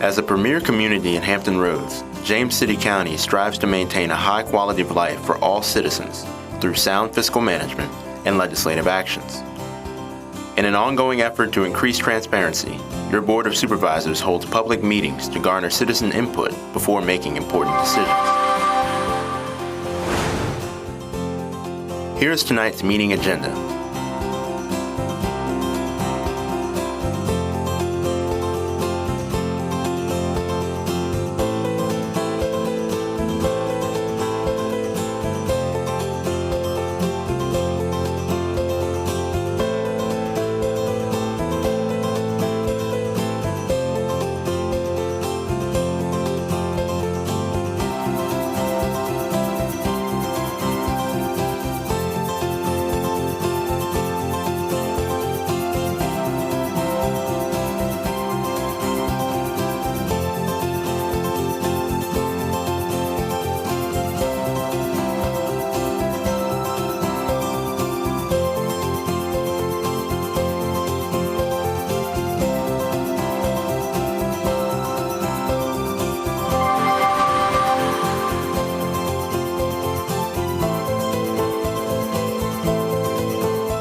As a premier community in Hampton Roads, James City County strives to maintain a high quality of life for all citizens through sound fiscal management and legislative actions. In an ongoing effort to increase transparency, your Board of Supervisors holds public meetings to garner citizen input before making important decisions. Here is tonight's meeting agenda.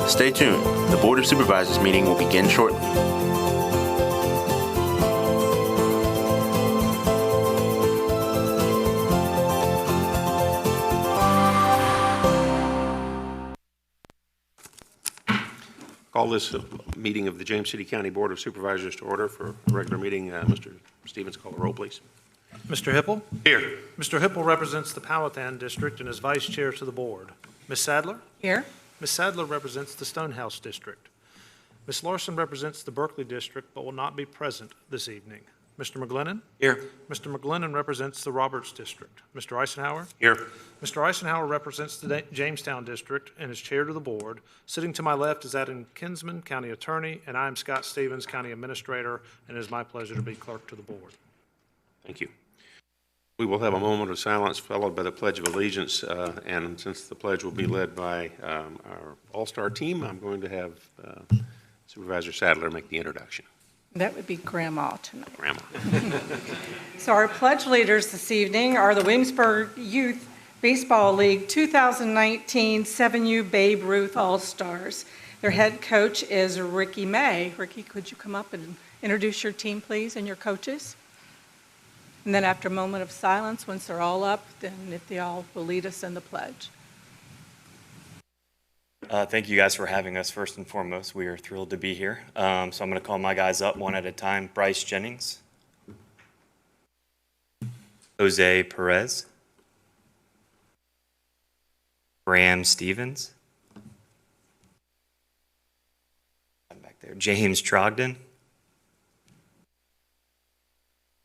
Stay tuned. The Board of Supervisors meeting will begin shortly. Call this meeting of the James City County Board of Supervisors to order for a regular meeting. Mr. Stevens, call the roll, please. Mr. Hipple? Here. Mr. Hipple represents the Powhatan District and is Vice Chair to the Board. Ms. Sadler? Here. Ms. Sadler represents the Stonehouse District. Ms. Larson represents the Berkeley District but will not be present this evening. Mr. McGlennon? Here. Mr. McGlennon represents the Roberts District. Mr. Eisenhower? Here. Mr. Eisenhower represents the Jamestown District and is Chair to the Board. Sitting to my left is Adam Kinsman, County Attorney, and I am Scott Stevens, County Administrator, and it is my pleasure to be Clerk to the Board. Thank you. We will have a moment of silence followed by the Pledge of Allegiance, and since the pledge will be led by our all-star team, I'm going to have Supervisor Sadler make the introduction. That would be Grandma tonight. Grandma. So our pledge leaders this evening are the Williamsburg Youth Baseball League 2019 7U Babe Ruth All-Stars. Their head coach is Ricky May. Ricky, could you come up and introduce your team, please, and your coaches? And then after a moment of silence, once they're all up, then if they all will lead us in the pledge. Thank you guys for having us. First and foremost, we are thrilled to be here. So I'm going to call my guys up one at a time. Bryce Jennings, Jose Perez, Graham Stevens, back there, James Trogdon,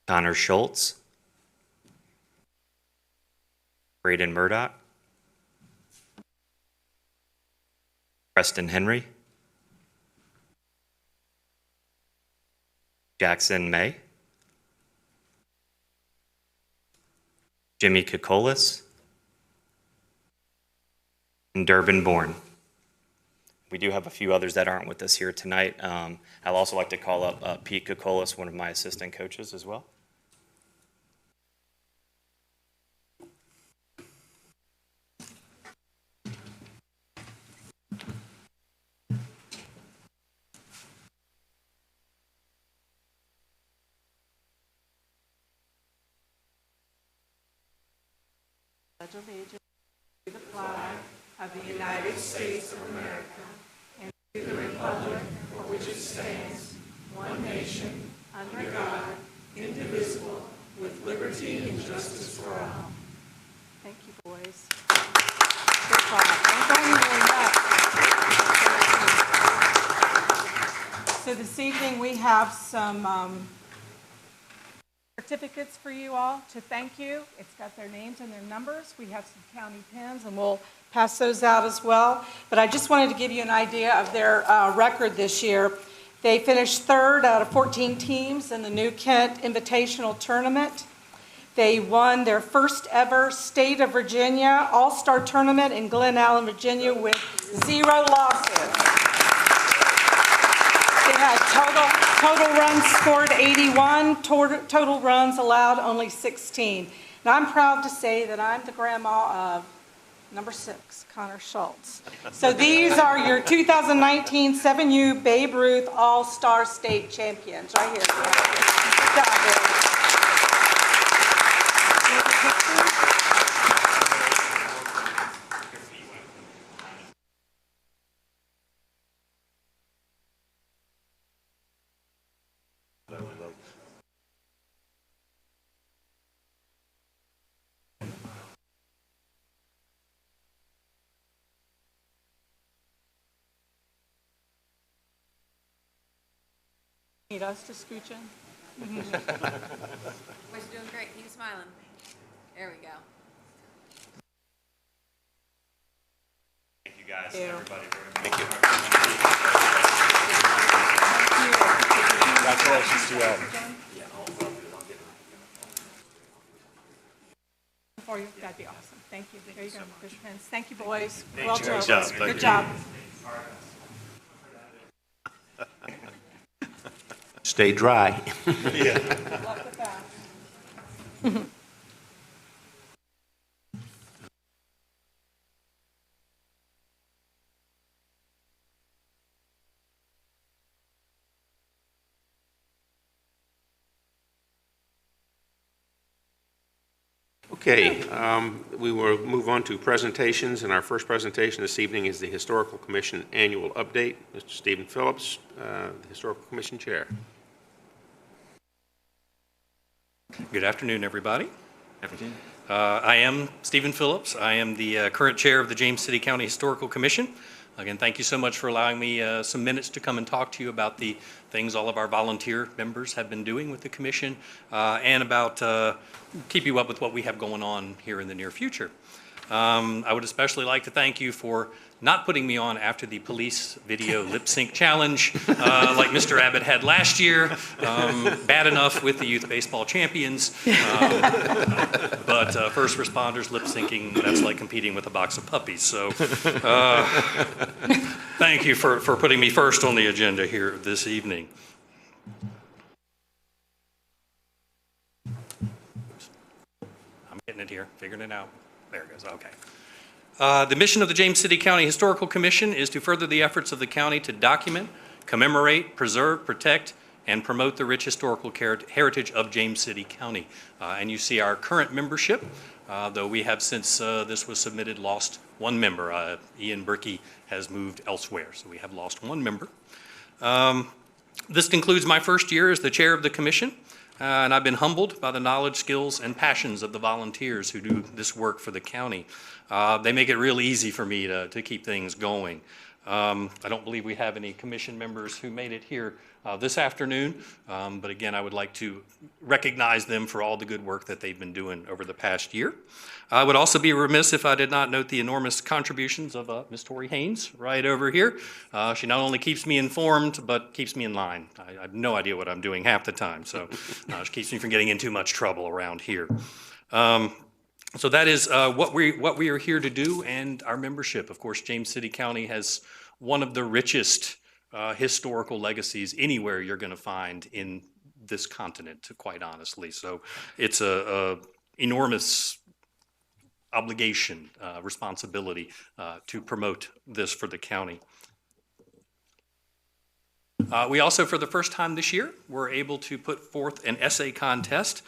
Connor Schultz, Braden Murdoch, Preston Henry, Jackson May, Jimmy Kokolis, and Durbin Bourne. We do have a few others that aren't with us here tonight. I'd also like to call up Pete Kokolis, one of my assistant coaches as well. Pledge allegiance to the flag of the United States of America and to the republic for which it stands, one nation, under God, indivisible, with liberty and justice for all. Thank you, boys. Good job. Don't go anywhere yet. So this evening we have some certificates for you all to thank you. It's got their names and their numbers. We have some county pins, and we'll pass those out as well. But I just wanted to give you an idea of their record this year. They finished third out of 14 teams in the New Kent Invitational Tournament. They won their first ever State of Virginia All-Star Tournament in Glen Allen, Virginia with 0 losses. They had total Total runs scored 81, total runs allowed only 16. And I'm proud to say that I'm the grandma of number 6, Connor Schultz. So these are your 2019 7U Babe Ruth All-Star State Champions right here. Good job, Babe. Need us to scooch in? Boys, you're doing great. Keep smiling. There we go. Thank you guys, Thank you. everybody, very much. Thank you. Congratulations to you all. For you, that'd be awesome. Thank you. There you go. There's your pens. Thank you, boys. Thank Well you. done. Good job. Thank Good you. job. Stay dry. Good luck with that. Okay, we will move on to presentations, and our first presentation this evening is the Historical Commission Annual Update. Mr. Stephen Phillips, the Historical Commission Chair. Good afternoon, everybody. I am Stephen Phillips. I am the current chair of the James City County Historical Commission. Again, thank you so much for allowing me some minutes to come and talk to you about the things all of our volunteer members have been doing with the commission and about keep you up with what we have going on here in the near future. I would especially like to thank you for not putting me on after the police video lip sync challenge like Mr. Abbott had last year. Bad enough with the youth baseball champions, but first responders lip syncing, that's like competing with a box of puppies. So thank you for putting me first on the agenda here this evening. I'm getting it here, figuring it out. There it goes, okay. The mission of the James City County Historical Commission is to further the efforts of the county to document, commemorate, preserve, protect, and promote the rich historical heritage of James City County. And you see our current membership, though we have since this was submitted lost one member. Ian Berkey has moved elsewhere, so we have lost one member. This concludes my first year as the chair of the commission. And I've been humbled by the knowledge, skills, and passions of the volunteers who do this work for the county. They make it real easy for me to keep things going. I don't believe we have any commission members who made it here this afternoon, but again, I would like to recognize them for all the good work that they've been doing over the past year. I would also be remiss if I did not note the enormous contributions of Ms. Tori Haynes right over here. She not only keeps me informed, but keeps me in line. I have no idea what I'm doing half the time, so she keeps me from getting in too much trouble around here. So that is what we are here to do, and our membership. Of course, James City County has one of the richest historical legacies anywhere you're going to find in this continent, quite honestly. So it's a enormous obligation, responsibility to promote this for the county. We also, for the first time this year, were able to put forth an essay contest.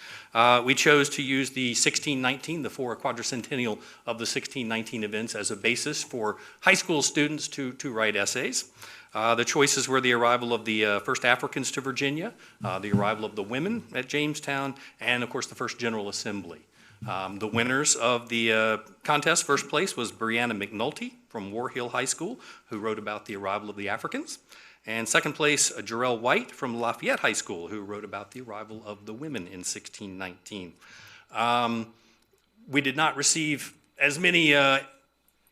We chose to use the 1619, the quadricentennial of the 1619 events, as a basis for high school students to write essays. The choices were the arrival of the first Africans to Virginia, the arrival of the women at Jamestown, and of course the first General Assembly. The winners of the contest, first place was Brianna McNulty from War Hill High School, who wrote about the arrival of the Africans. And second place, Jarrell White from Lafayette High School, who wrote about the arrival of the women in 1619. We did not receive as many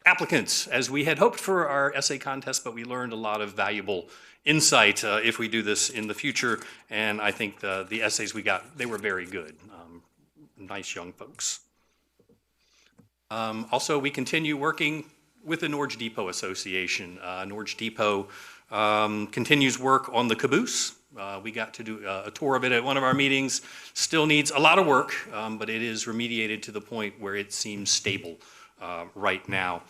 applicants as we had hoped for our essay contest, but we learned a lot of valuable insight if we do this in the future. And I think the essays we got, they were very good. Nice young folks. Also, we continue working with the Norge Depot Association. Norge Depot continues work on the caboose We got to do a tour of it at one of our meetings. Still needs a lot of work, but it is remediated to the point where it seems stable right now.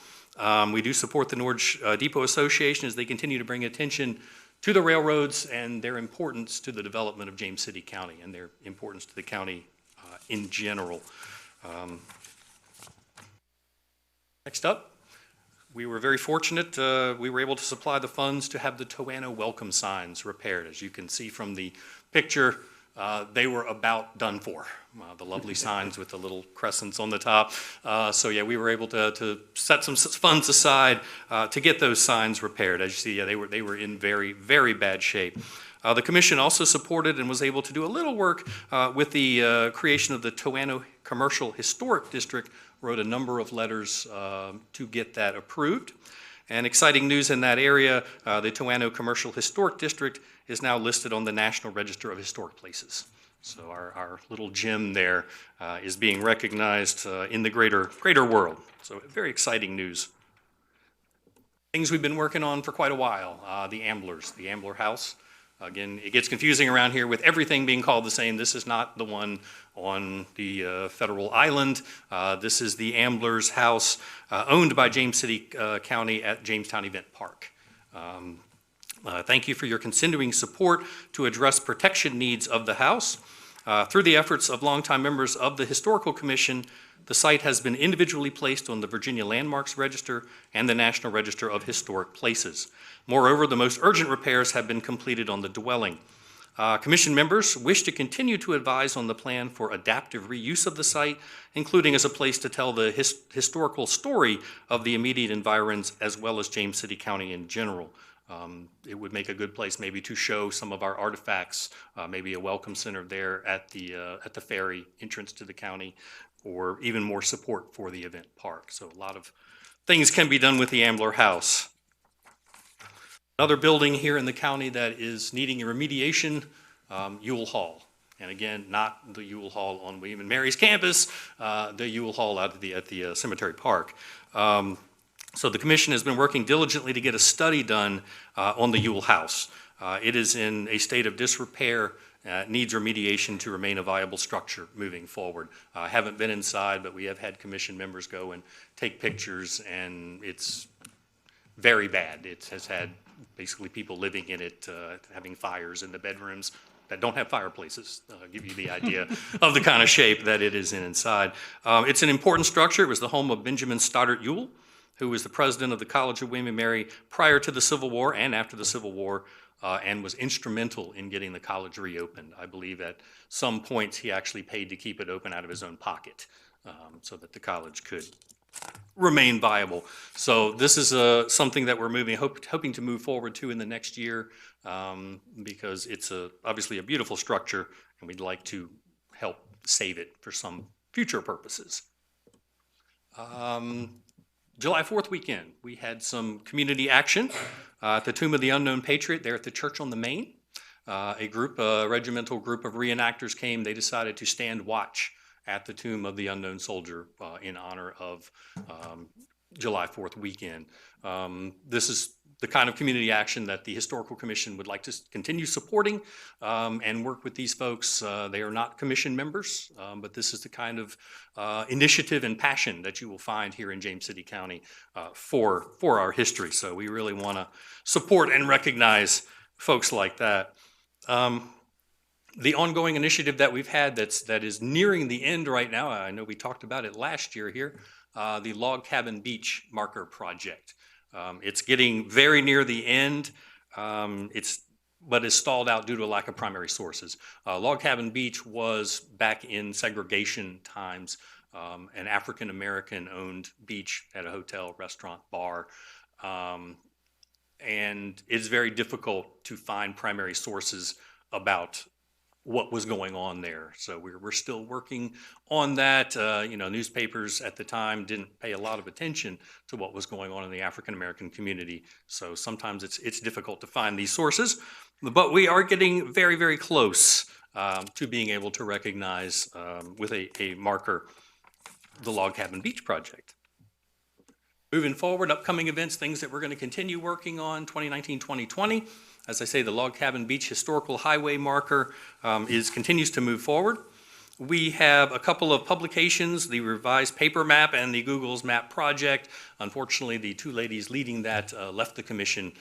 We do support the Norge Depot Association as they continue to bring attention to the railroads and their importance to the development of James City County and their importance to the county in general. Next up, we were very fortunate. We were able to supply the funds to have the Toano welcome signs repaired. As you can see from the picture, they were about done for. The lovely signs with the little crescents on the top. So yeah, we were able to set some funds aside to get those signs repaired. As you see, yeah, they were in very, very bad shape. The commission also supported and was able to do a little work with the creation of the Toano Commercial Historic District, wrote a number of letters to get that approved. And exciting news in that area, the Toano Commercial Historic District is now listed on the National Register of Historic Places. So our little gem there is being recognized in the greater world. So very exciting news. Things we've been working on for quite a while, the Amblers, the Ambler House. Again, it gets confusing around here with everything being called the same. This is not the one on the federal island. This is the Ambler's House, owned by James City County at Jamestown Event Park. Thank you for your continuing support to address protection needs of the house. Through the efforts of longtime members of the Historical Commission, the site has been individually placed on the Virginia Landmarks Register and the National Register of Historic Places. Moreover, the most urgent repairs have been completed on the dwelling. Commission members wish to continue to advise on the plan for adaptive reuse of the site, including as a place to tell the historical story of the immediate environs as well as James City County in general. It would make a good place maybe to show some of our artifacts, maybe a welcome center there at the ferry entrance to the county, or even more support for the event park. So a lot of things can be done with the Ambler House. Another building here in the county that is needing a remediation, Ewell Hall. And again, not the Ewell Hall on William and Mary's campus, the Ewell Hall out at the Cemetery Park. So the commission has been working diligently to get a study done on the Ewell House. It is in a state of disrepair, needs remediation to remain a viable structure moving forward. I haven't been inside, but we have had commission members go and take pictures, and it's very bad. It has had basically people living in it, having fires in the bedrooms that don't have fireplaces. Give you the idea of the kind of shape that it is in inside. It's an important structure. It was the home of Benjamin Stoddard Ewell, who was the president of the College of William and Mary prior to the Civil War and after the Civil War, and was instrumental in getting the college reopened. I believe at some points he actually paid to keep it open out of his own pocket so that the college could remain viable. So this is something that we're hoping to move forward to in the next year because it's obviously a beautiful structure, and we'd like to help save it for some future purposes. July 4th weekend, we had some community action at the Tomb of the Unknown Patriot there at the Church on the Main. A regimental group of reenactors came. They decided to stand watch at the Tomb of the Unknown Soldier in honor of July 4th weekend. This is the kind of community action that the Historical Commission would like to continue supporting and work with these folks. They are not commission members, but this is the kind of initiative and passion that you will find here in James City County for our history. So we really want to support and recognize folks like that. The ongoing initiative that we've had that is nearing the end right now, I know we talked about it last year here, the Log Cabin Beach Marker Project. It's getting very near the end, but is stalled out due to a lack of primary sources. Log Cabin Beach was, back in segregation times, an African-American owned beach at a hotel, restaurant, bar, and it's very difficult to find primary sources about what was going on there. So we're still working on that. Newspapers at the time didn't pay a lot of attention to what was going on in the African-American community. So sometimes it's difficult to find these sources, but we are getting very, very close to being able to recognize with a marker the Log Cabin Beach Project. Moving forward, upcoming events, things that we're going to continue working on, 2019, 2020. As I say, the Log Cabin Beach Historical Highway marker continues to move forward. We have a couple of publications, the revised paper map and the Google's map project. Unfortunately, the two ladies leading that left the commission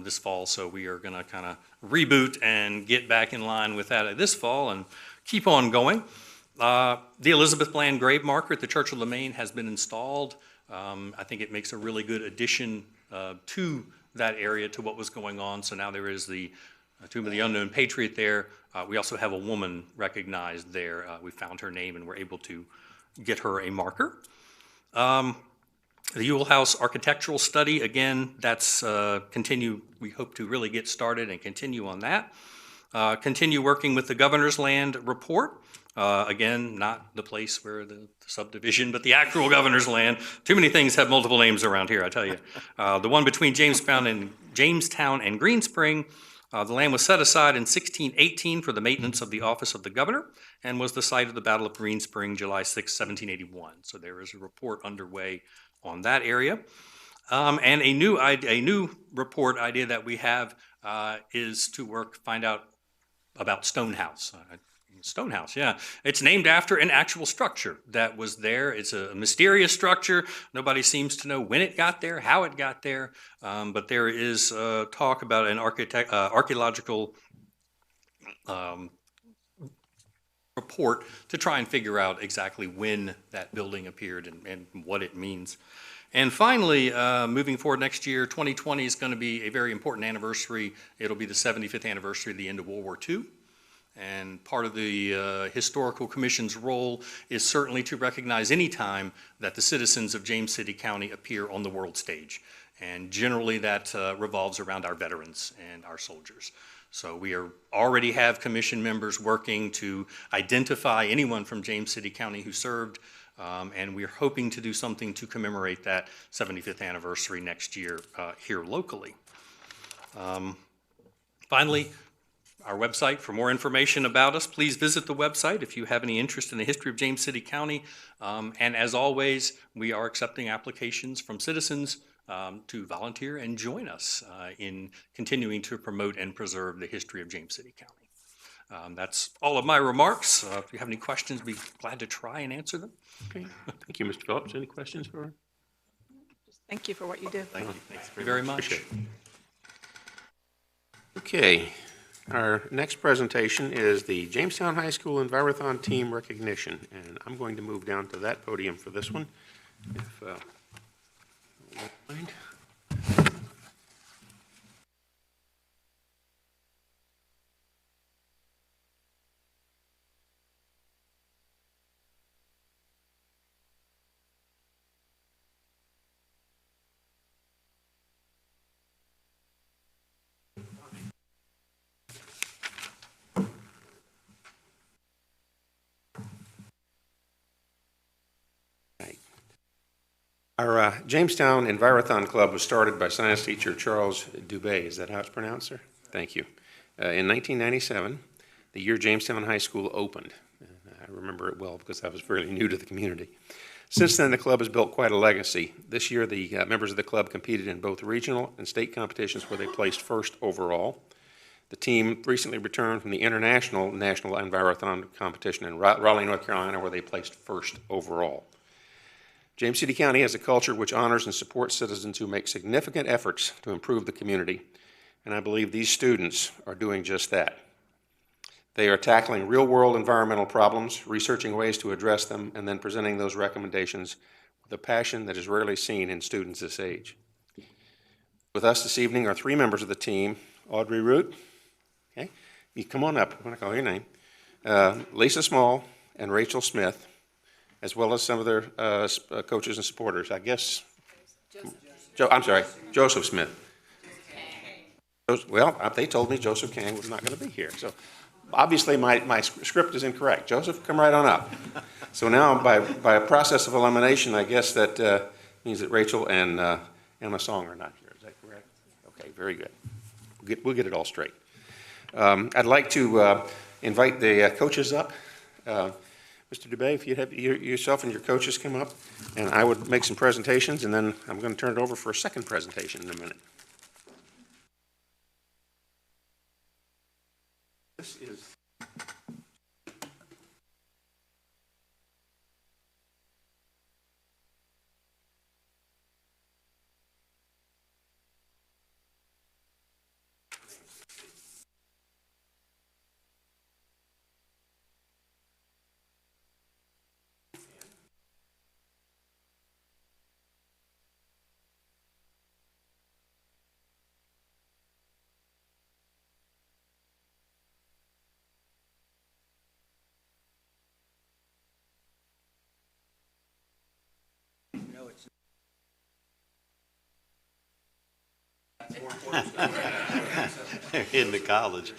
this fall, so we are going to kind of reboot and get back in line with that this fall and keep on going. The Elizabeth Bland grave marker at the Church of Lemaine has been installed. I think it makes a really good addition to that area, to what was going on. So now there is the Tomb of the Unknown Patriot there. We also have a woman recognized there. We found her name and were able to get her a marker. The Ewell House architectural study, again, that's continue. We hope to really get started and continue on that. Continue working with the Governor's Land report. Again, not the place where the subdivision, but the actual Governor's Land. Too many things have multiple names around here, I tell you. The one between Jamestown and Green Spring. The land was set aside in 1618 for the maintenance of the office of the governor and was the site of the Battle of Green Spring, July 6, 1781. So there is a report underway on that area. And a new report idea that we have is to find out about Stonehouse. Stonehouse, yeah. It's named after an actual structure that was there. It's a mysterious structure. Nobody seems to know when it got there, how it got there, but there is talk about an archaeological report to try and figure out exactly when that building appeared and what it means. And finally, moving forward next year, 2020 is going to be a very important anniversary. It'll be the 75th anniversary of the end of World War II. And part of the Historical Commission's role is certainly to recognize any time that the citizens of James City County appear on the world stage. And generally that revolves around our veterans and our soldiers. So we already have commission members working to identify anyone from James City County who served, and we're hoping to do something to commemorate that 75th anniversary next year here locally. Finally, our website. For more information about us, please visit the website if you have any interest in the history of James City County. And as always, we are accepting applications from citizens to volunteer and join us in continuing to promote and preserve the history of James City County. That's all of my remarks. If you have any questions, I'd be glad to try and answer them. Okay, thank you, Mr. Phillips. Any questions for her? Thank you for what you do. Thank you. Thanks very much. Appreciate it. Okay. Our next presentation is the Jamestown High School Envirothon Team Recognition, and I'm going to move down to that podium for this one, if you won't mind. Our Jamestown Envirothon Club was started by science teacher Charles Dubé. Is that how it's pronounced, sir? Thank you. In 1997, the year Jamestown High School opened. I remember it well because I was fairly new to the community. Since then, the club has built quite a legacy. This year, the members of the club competed in both regional and state competitions where they placed first overall. The team recently returned from the National Envirothon competition in Raleigh, North Carolina, where they placed first overall. James City County has a culture which honors and supports citizens who make significant efforts to improve the community, and I believe these students are doing just that. They are tackling real-world environmental problems, researching ways to address them, and then presenting those recommendations with a passion that is rarely seen in students this age. With us this evening are three members of the team. Audrey Root, okay, you come on up, I'm going to call your name. Lisa Small and Rachel Smith, as well as some of their coaches and supporters. I guess, Joseph Smith. Well, they told me Joseph Kang was not going to be here. So obviously my script is incorrect. Joseph, come right on up. So now by a process of elimination, I guess that means that Rachel and Emma Song are not here. Is that correct? Okay, very good. We'll get it all straight. I'd like to invite the coaches up. Mr. Dubay, if you'd have yourself and your coaches come up, and I would make some presentations, and then I'm going to turn it over for a second presentation in a minute. This is into college.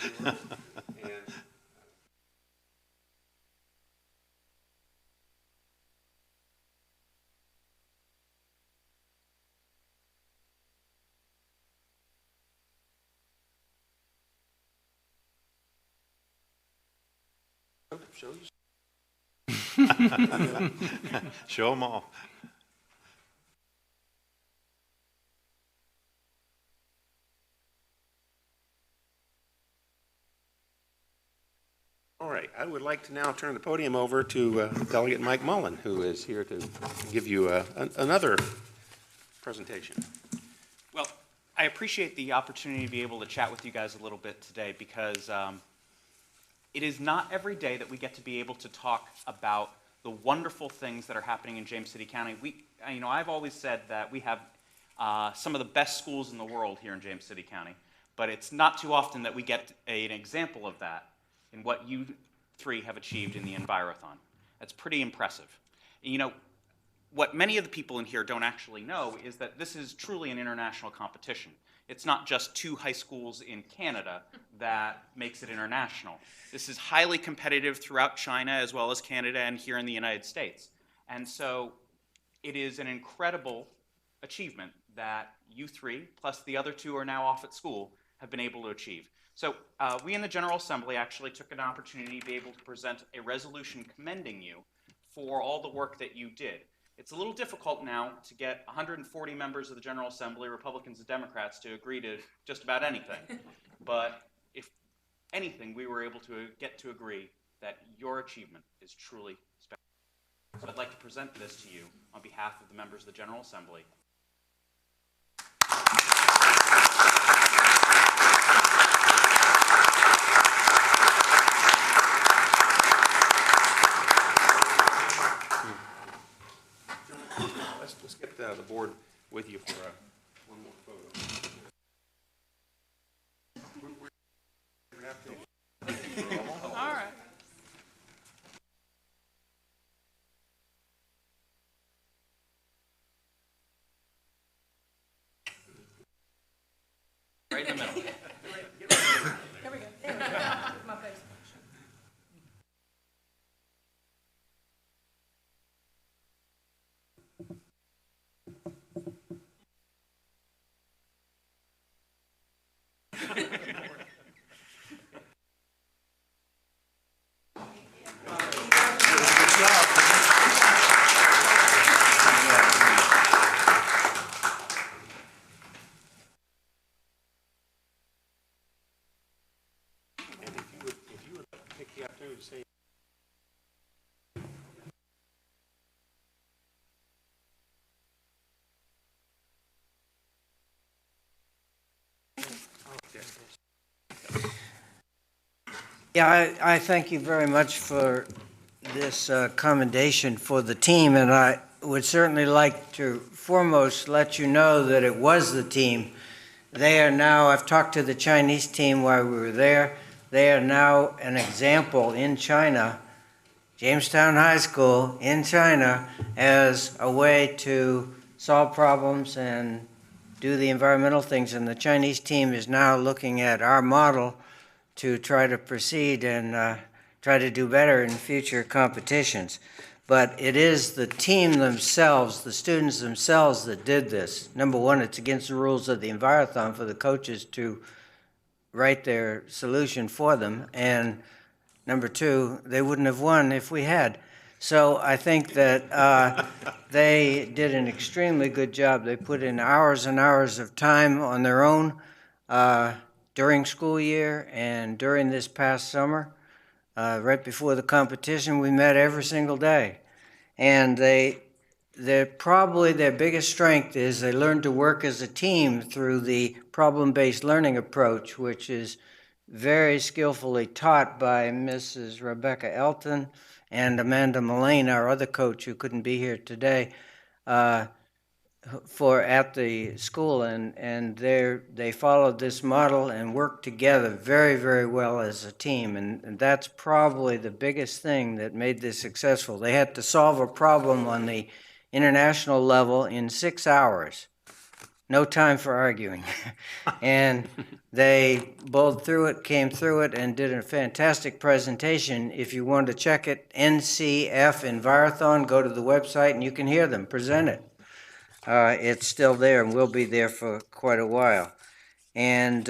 Show them all. all right. I would like to now turn the podium over to Delegate Mike Mullen, who is here to give you another presentation. Well, I appreciate the opportunity to be able to chat with you guys a little bit today because it is not every day that we get to be able to talk about the wonderful things that are happening in James City County. I've always said that we have some of the best schools in the world here in James City County, but it's not too often that we get an example of that in what you three have achieved in the Envirothon. That's pretty impressive. What many of the people in here don't actually know is that this is truly an international competition. It's not just 2 high schools in Canada that makes it international. This is highly competitive throughout China as well as Canada and here in the United States. And so it is an incredible achievement that you 3, plus the other 2 are now off at school, have been able to achieve. So we in the General Assembly actually took an opportunity to be able to present a resolution commending you for all the work that you did. It's a little difficult now to get 140 members of the General Assembly, Republicans and Democrats, to agree to just about anything. But if anything, we were able to get to agree that your achievement is truly special. So I'd like to present this to you on behalf of the members of the General Assembly. Let's get the board with you for one more photo. All right. Right in the middle. Here we go. My face. And if you would take the opportunity to say. Yeah, I thank you very much for this commendation for the team, and I would certainly like to foremost let you know that it was the team. They are now, I've talked to the Chinese team while we were there, they are now an example in China, Jamestown High School in China, as a way to solve problems and do the environmental things, and the Chinese team is now looking at our model to try to proceed and try to do better in future competitions. But it is the team themselves, the students themselves that did this. Number one, it's against the rules of the Envirothon for the coaches to write their solution for them. And number two, they wouldn't have won if we had. So I think that they did an extremely good job. They put in hours and hours of time on their own during school year and during this past summer. Right before the competition, we met every single day. And probably their biggest strength is they learned to work as a team through the problem-based learning approach, which is very skillfully taught by Mrs. Rebecca Elton and Amanda Mullane, our other coach who couldn't be here today, at the school, and they followed this model and worked together very, very well as a team, and that's probably the biggest thing that made this successful. They had to solve a problem on the international level in 6 hours. No time for arguing. And they bowled through it, came through it, and did a fantastic presentation. If you want to check it, NCF Envirothon, go to the website and you can hear them present it. It's still there and will be there for quite a while. And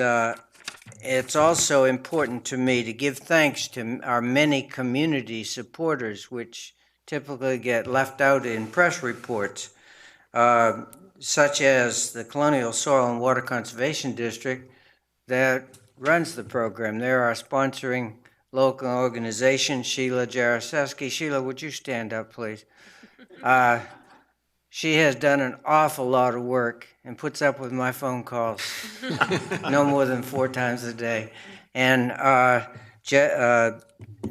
it's also important to me to give thanks to our many community supporters, which typically get left out in press reports, such as the Colonial Soil and Water Conservation District that runs the program. They're our sponsoring local organization, Sheila Jaroszewski. Sheila, would you stand up, please? She has done an awful lot of work and puts up with my phone calls no more than 4 times a day. And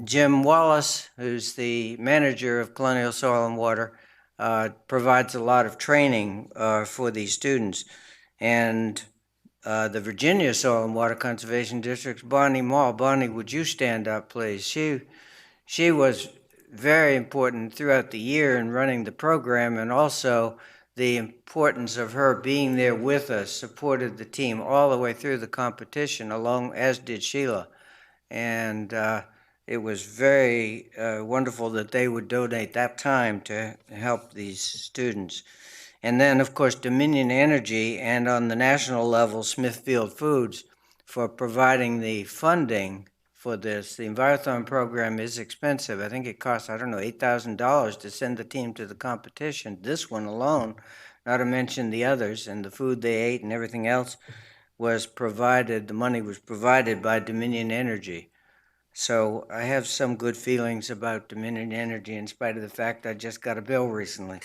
Jim Wallace, who's the manager of Colonial Soil and Water, provides a lot of training for these students. And the Virginia Soil and Water Conservation District's Bonnie Mall. Bonnie, would you stand up, please? She was very important throughout the year in running the program, and also the importance of her being there with us supported the team all the way through the competition, as did Sheila. And it was very wonderful that they would donate that time to help these students. And then, of course, Dominion Energy, and on the national level, Smithfield Foods, for providing the funding for this. The Envirothon program is expensive. I think it costs, $8,000 to send the team to the competition. This one alone, not to mention the others, and the food they ate and everything else was provided, the money was provided by Dominion Energy. So I have some good feelings about Dominion Energy in spite of the fact I just got a bill recently.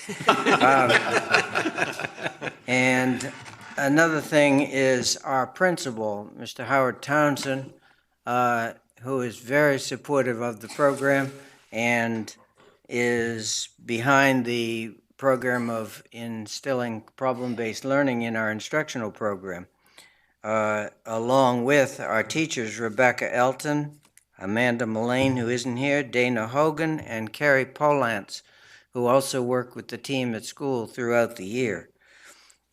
And another thing is our principal, Mr. Howard Townsend, who is very supportive of the program and is behind the program of instilling problem-based learning in our instructional program, along with our teachers, Rebecca Elton, Amanda Mullane, who isn't here, Dana Hogan, and Carrie Polantz, who also work with the team at school throughout the year.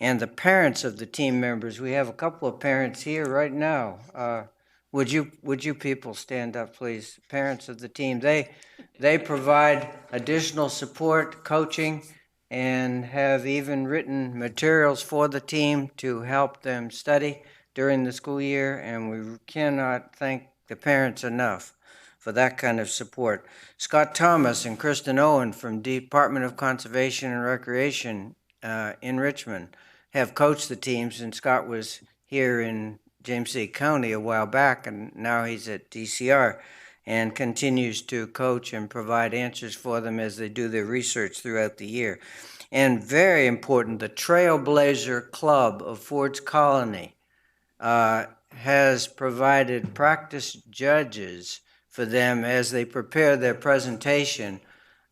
And the parents of the team members, we have a couple of parents here right now. Would you people stand up, please? Parents of the team, they provide additional support, coaching, and have even written materials for the team to help them study during the school year, and we cannot thank the parents enough for that kind of support. Scott Thomas and Kristen Owen from Department of Conservation and Recreation in Richmond have coached the teams, and Scott was here in James City County a while back, and now he's at DCR and continues to coach and provide answers for them as they do their research throughout the year. And very important, the Trailblazer Club of Ford's Colony has provided practice judges for them as they prepare their presentation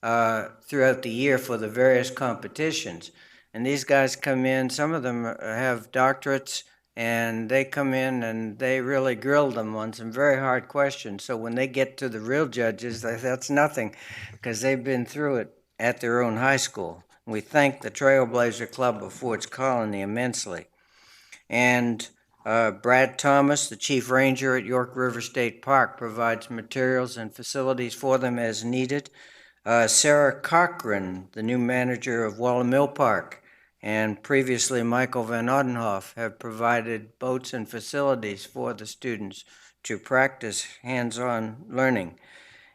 throughout the year for the various competitions. And these guys come in, some of them have doctorates, and they come in and they really grill them on some very hard questions. So when they get to the real judges, that's nothing, because they've been through it at their own high school. We thank the Trailblazer Club of Ford's Colony immensely. And Brad Thomas, the Chief Ranger at York River State Park, provides materials and facilities for them as needed. Sarah Cochran, the new manager of Waller Mill Park, and previously Michael Van Oudenhoff, have provided boats and facilities for the students to practice hands-on learning.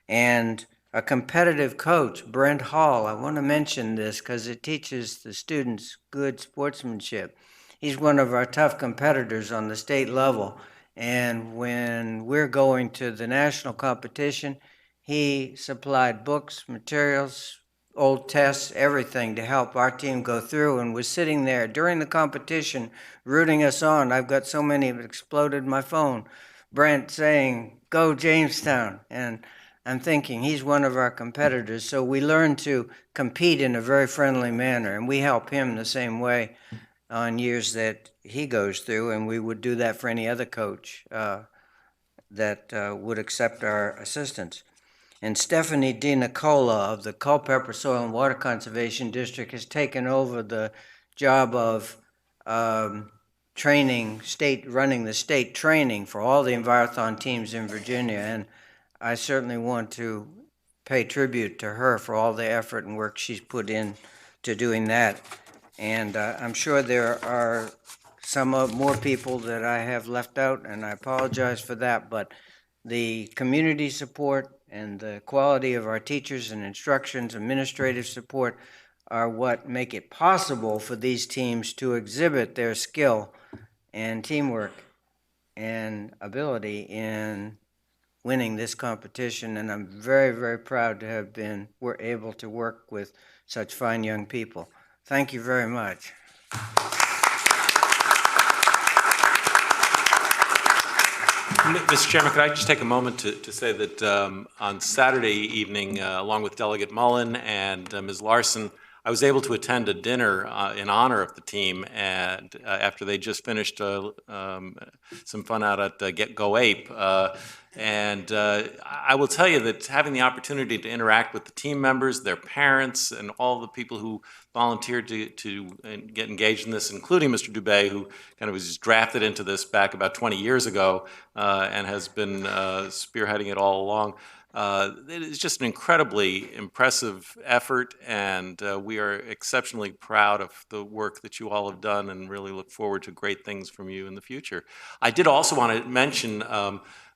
And a competitive coach, Brent Hall. I want to mention this because it teaches the students good sportsmanship. He's one of our tough competitors on the state level. And when we're going to the national competition, he supplied books, materials, old tests, everything to help our team go through, and was sitting there during the competition rooting us on. I've got so many of it exploded my phone. Brent saying, "Go Jamestown." And I'm thinking he's one of our competitors. So we learn to compete in a very friendly manner, and we help him the same way on years that he goes through, and we would do that for any other coach that would accept our assistance. And Stephanie DiNicola of the Culpeper Soil and Water Conservation District has taken over the job of running the state training for all the Envirothon teams in Virginia. And I certainly want to pay tribute to her for all the effort and work she's put in to doing that. And I'm sure there are some more people that I have left out, and I apologize for that, but the community support and the quality of our teachers and instructions, administrative support, are what make it possible for these teams to exhibit their skill and teamwork and ability in winning this competition. And I'm very, very proud to have we're able to work with such fine young people. Thank you very much. Mr. Chairman, could I just take a moment to say that on Saturday evening, along with Delegate Mullen and Ms. Larson, I was able to attend a dinner in honor of the team, and after they just finished some fun out at Go Ape. And I will tell you that having the opportunity to interact with the team members, their parents, and all the people who volunteered to get engaged in this, including Mr. Dubé, who kind of was just drafted into this back about 20 years ago and has been spearheading it all along. It is just an incredibly impressive effort, and we are exceptionally proud of the work that you all have done and really look forward to great things from you in the future. I did also want to mention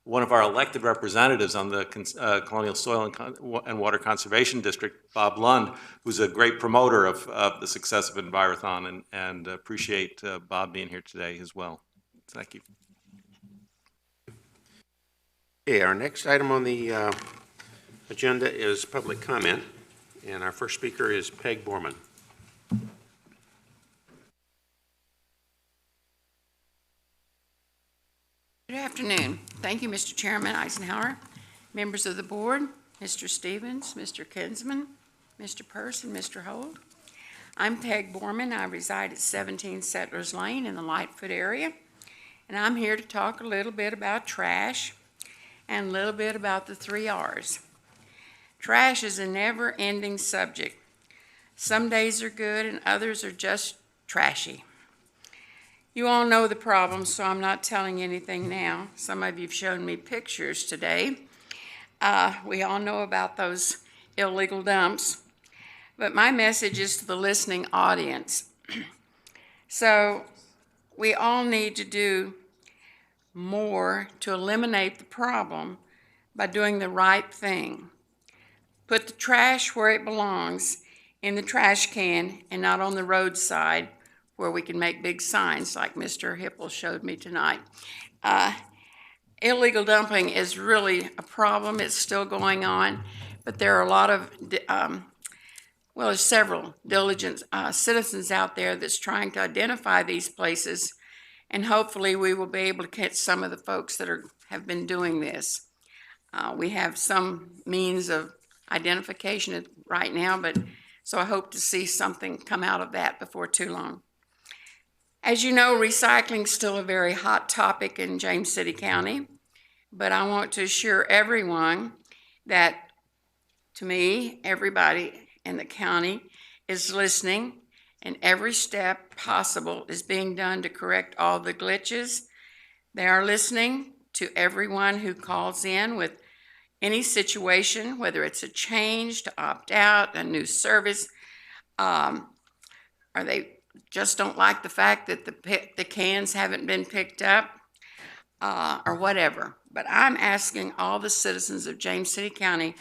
one of our elected representatives on the Colonial Soil and Water Conservation District, Bob Lund, who's a great promoter of the success of Envirothon, and appreciate Bob being here today as well. Thank you. Okay, our next item on the agenda is public comment, and our first speaker is Peg Borman. Good afternoon. Thank you, Mr. Chairman Eisenhower, members of the board, Mr. Stevens, Mr. Kinsman, Mr. Purse, and Mr. Holt. I'm Peg Borman. I reside at 17 Settlers Lane in the Lightfoot area, and I'm here to talk a little bit about trash and a little bit about the 3 R's. Trash is a never-ending subject. Some days are good and others are just trashy. You all know the problem, so I'm not telling anything now. Some of you have shown me pictures today. We all know about those illegal dumps. But my message is to the listening audience. So we all need to do more to eliminate the problem by doing the right thing. Put the trash where it belongs, in the trash can, and not on the roadside where we can make big signs like Mr. Hipple showed me tonight. Illegal dumping is really a problem. It's still going on, but there are a lot of, there's several diligent citizens out there that's trying to identify these places, and hopefully we will be able to catch some of the folks that have been doing this. We have some means of identification right now, but so I hope to see something come out of that before too long. As you know, recycling is still a very hot topic in James City County, but I want to assure everyone that, to me, everybody in the county is listening, and every step possible is being done to correct all the glitches. They are listening to everyone who calls in with any situation, whether it's a change, to opt out, a new service, or they just don't like the fact that the cans haven't been picked up, or whatever. But I'm asking all the citizens of James City County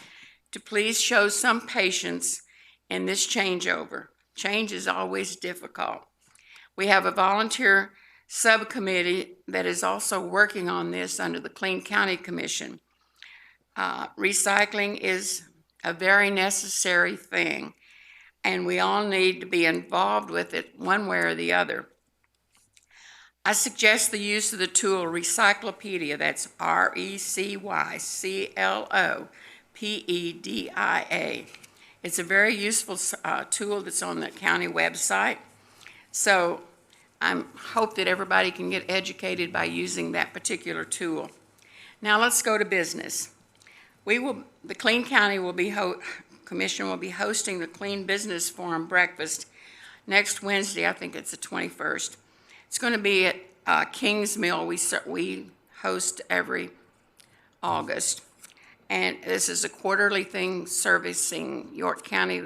to please show some patience in this changeover. Change is always difficult. We have a volunteer subcommittee that is also working on this under the Clean County Commission. Recycling is a very necessary thing, and we all need to be involved with it one way or the other. I suggest the use of the tool Recyclopedia, that's RECYCLOPEDIA. It's a very useful tool that's on the county website. So I hope that everybody can get educated by using that particular tool. Now let's go to business. The Clean County Commission will be hosting the Clean Business Forum breakfast next Wednesday. I think it's the 21st. It's going to be at King's Mill. We host every August. And this is a quarterly thing servicing York County,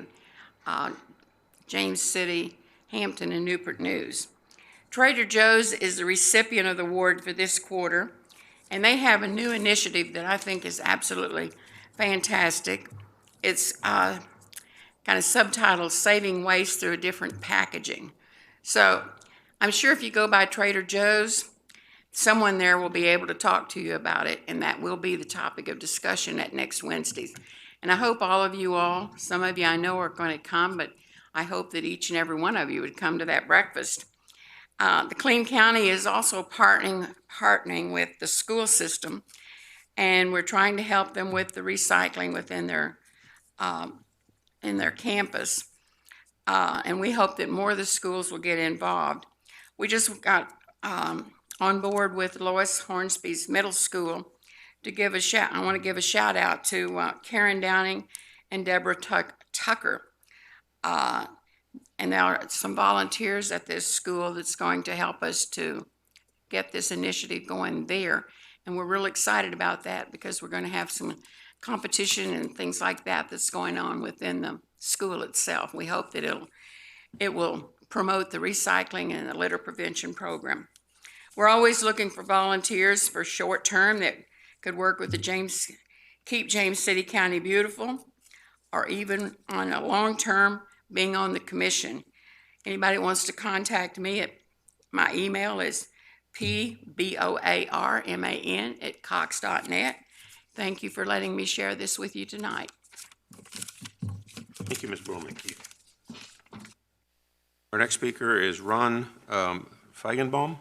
James City, Hampton, and Newport News. Trader Joe's is the recipient of the award for this quarter, and they have a new initiative that I think is absolutely fantastic. It's kind of subtitled Saving Waste Through a Different Packaging. So I'm sure if you go by Trader Joe's, someone there will be able to talk to you about it, and that will be the topic of discussion at next Wednesday's. And I hope all of you all, some of you I know are going to come, but I hope that each and every one of you would come to that breakfast. The Clean County is also partnering with the school system, and we're trying to help them with the recycling within their campus. And we hope that more of the schools will get involved. We just got on board with Lois Hornsby's middle school to give a shout. I want to give a shout out to Karen Downing and Deborah Tucker. And there are some volunteers at this school that's going to help us to get this initiative going there. And we're really excited about that because we're going to have some competition and things like that that's going on within the school itself. We hope that it will promote the recycling and the litter prevention program. We're always looking for volunteers for short term that could work with keep James City County beautiful, or even on a long term being on the commission. Anybody wants to contact me, my email is pboarman@cox.net. Thank you for letting me share this with you tonight. Thank you, Ms. Borman. Our next speaker is Ron Feigenbaum.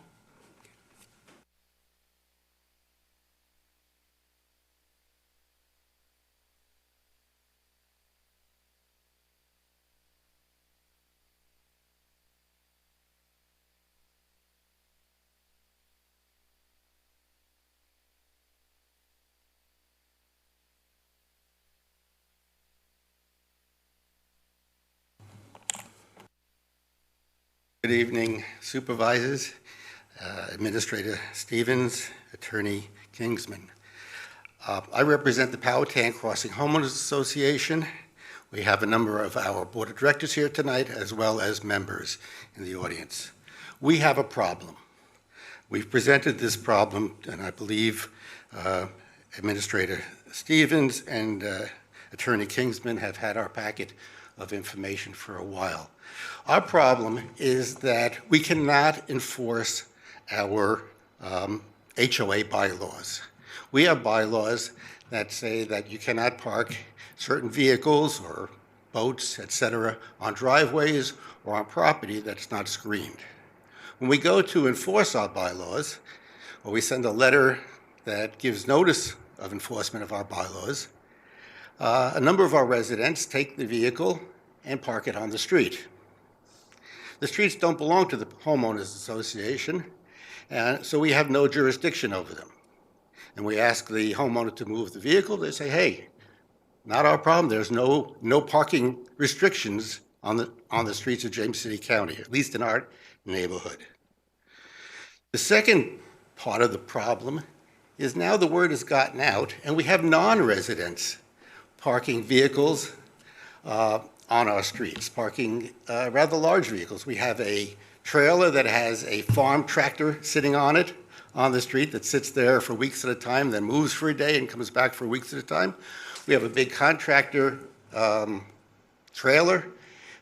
Good evening, Supervisors, Administrator Stevens, Attorney Kingsman. I represent the Powhatan Crossing Homeowners Association. We have a number of our Board of Directors here tonight, as well as members in the audience. We have a problem. We've presented this problem, and I believe Administrator Stevens and Attorney Kingsman have had our packet of information for a while. Our problem is that we cannot enforce our HOA bylaws. We have bylaws that say that you cannot park certain vehicles or boats, etc., on driveways or on property that's not screened. When we go to enforce our bylaws, or we send a letter that gives notice of enforcement of our bylaws, a number of our residents take the vehicle and park it on the street. The streets don't belong to the Homeowners Association, and so we have no jurisdiction over them. And we ask the homeowner to move the vehicle. They say, hey, not our problem. There's no parking restrictions on the streets of James City County, at least in our neighborhood. The second part of the problem is now the word has gotten out, and we have non-residents parking vehicles on our streets, parking rather large vehicles. We have a trailer that has a farm tractor sitting on it on the street that sits there for weeks at a time, then moves for a day and comes back for weeks at a time. We have a big contractor trailer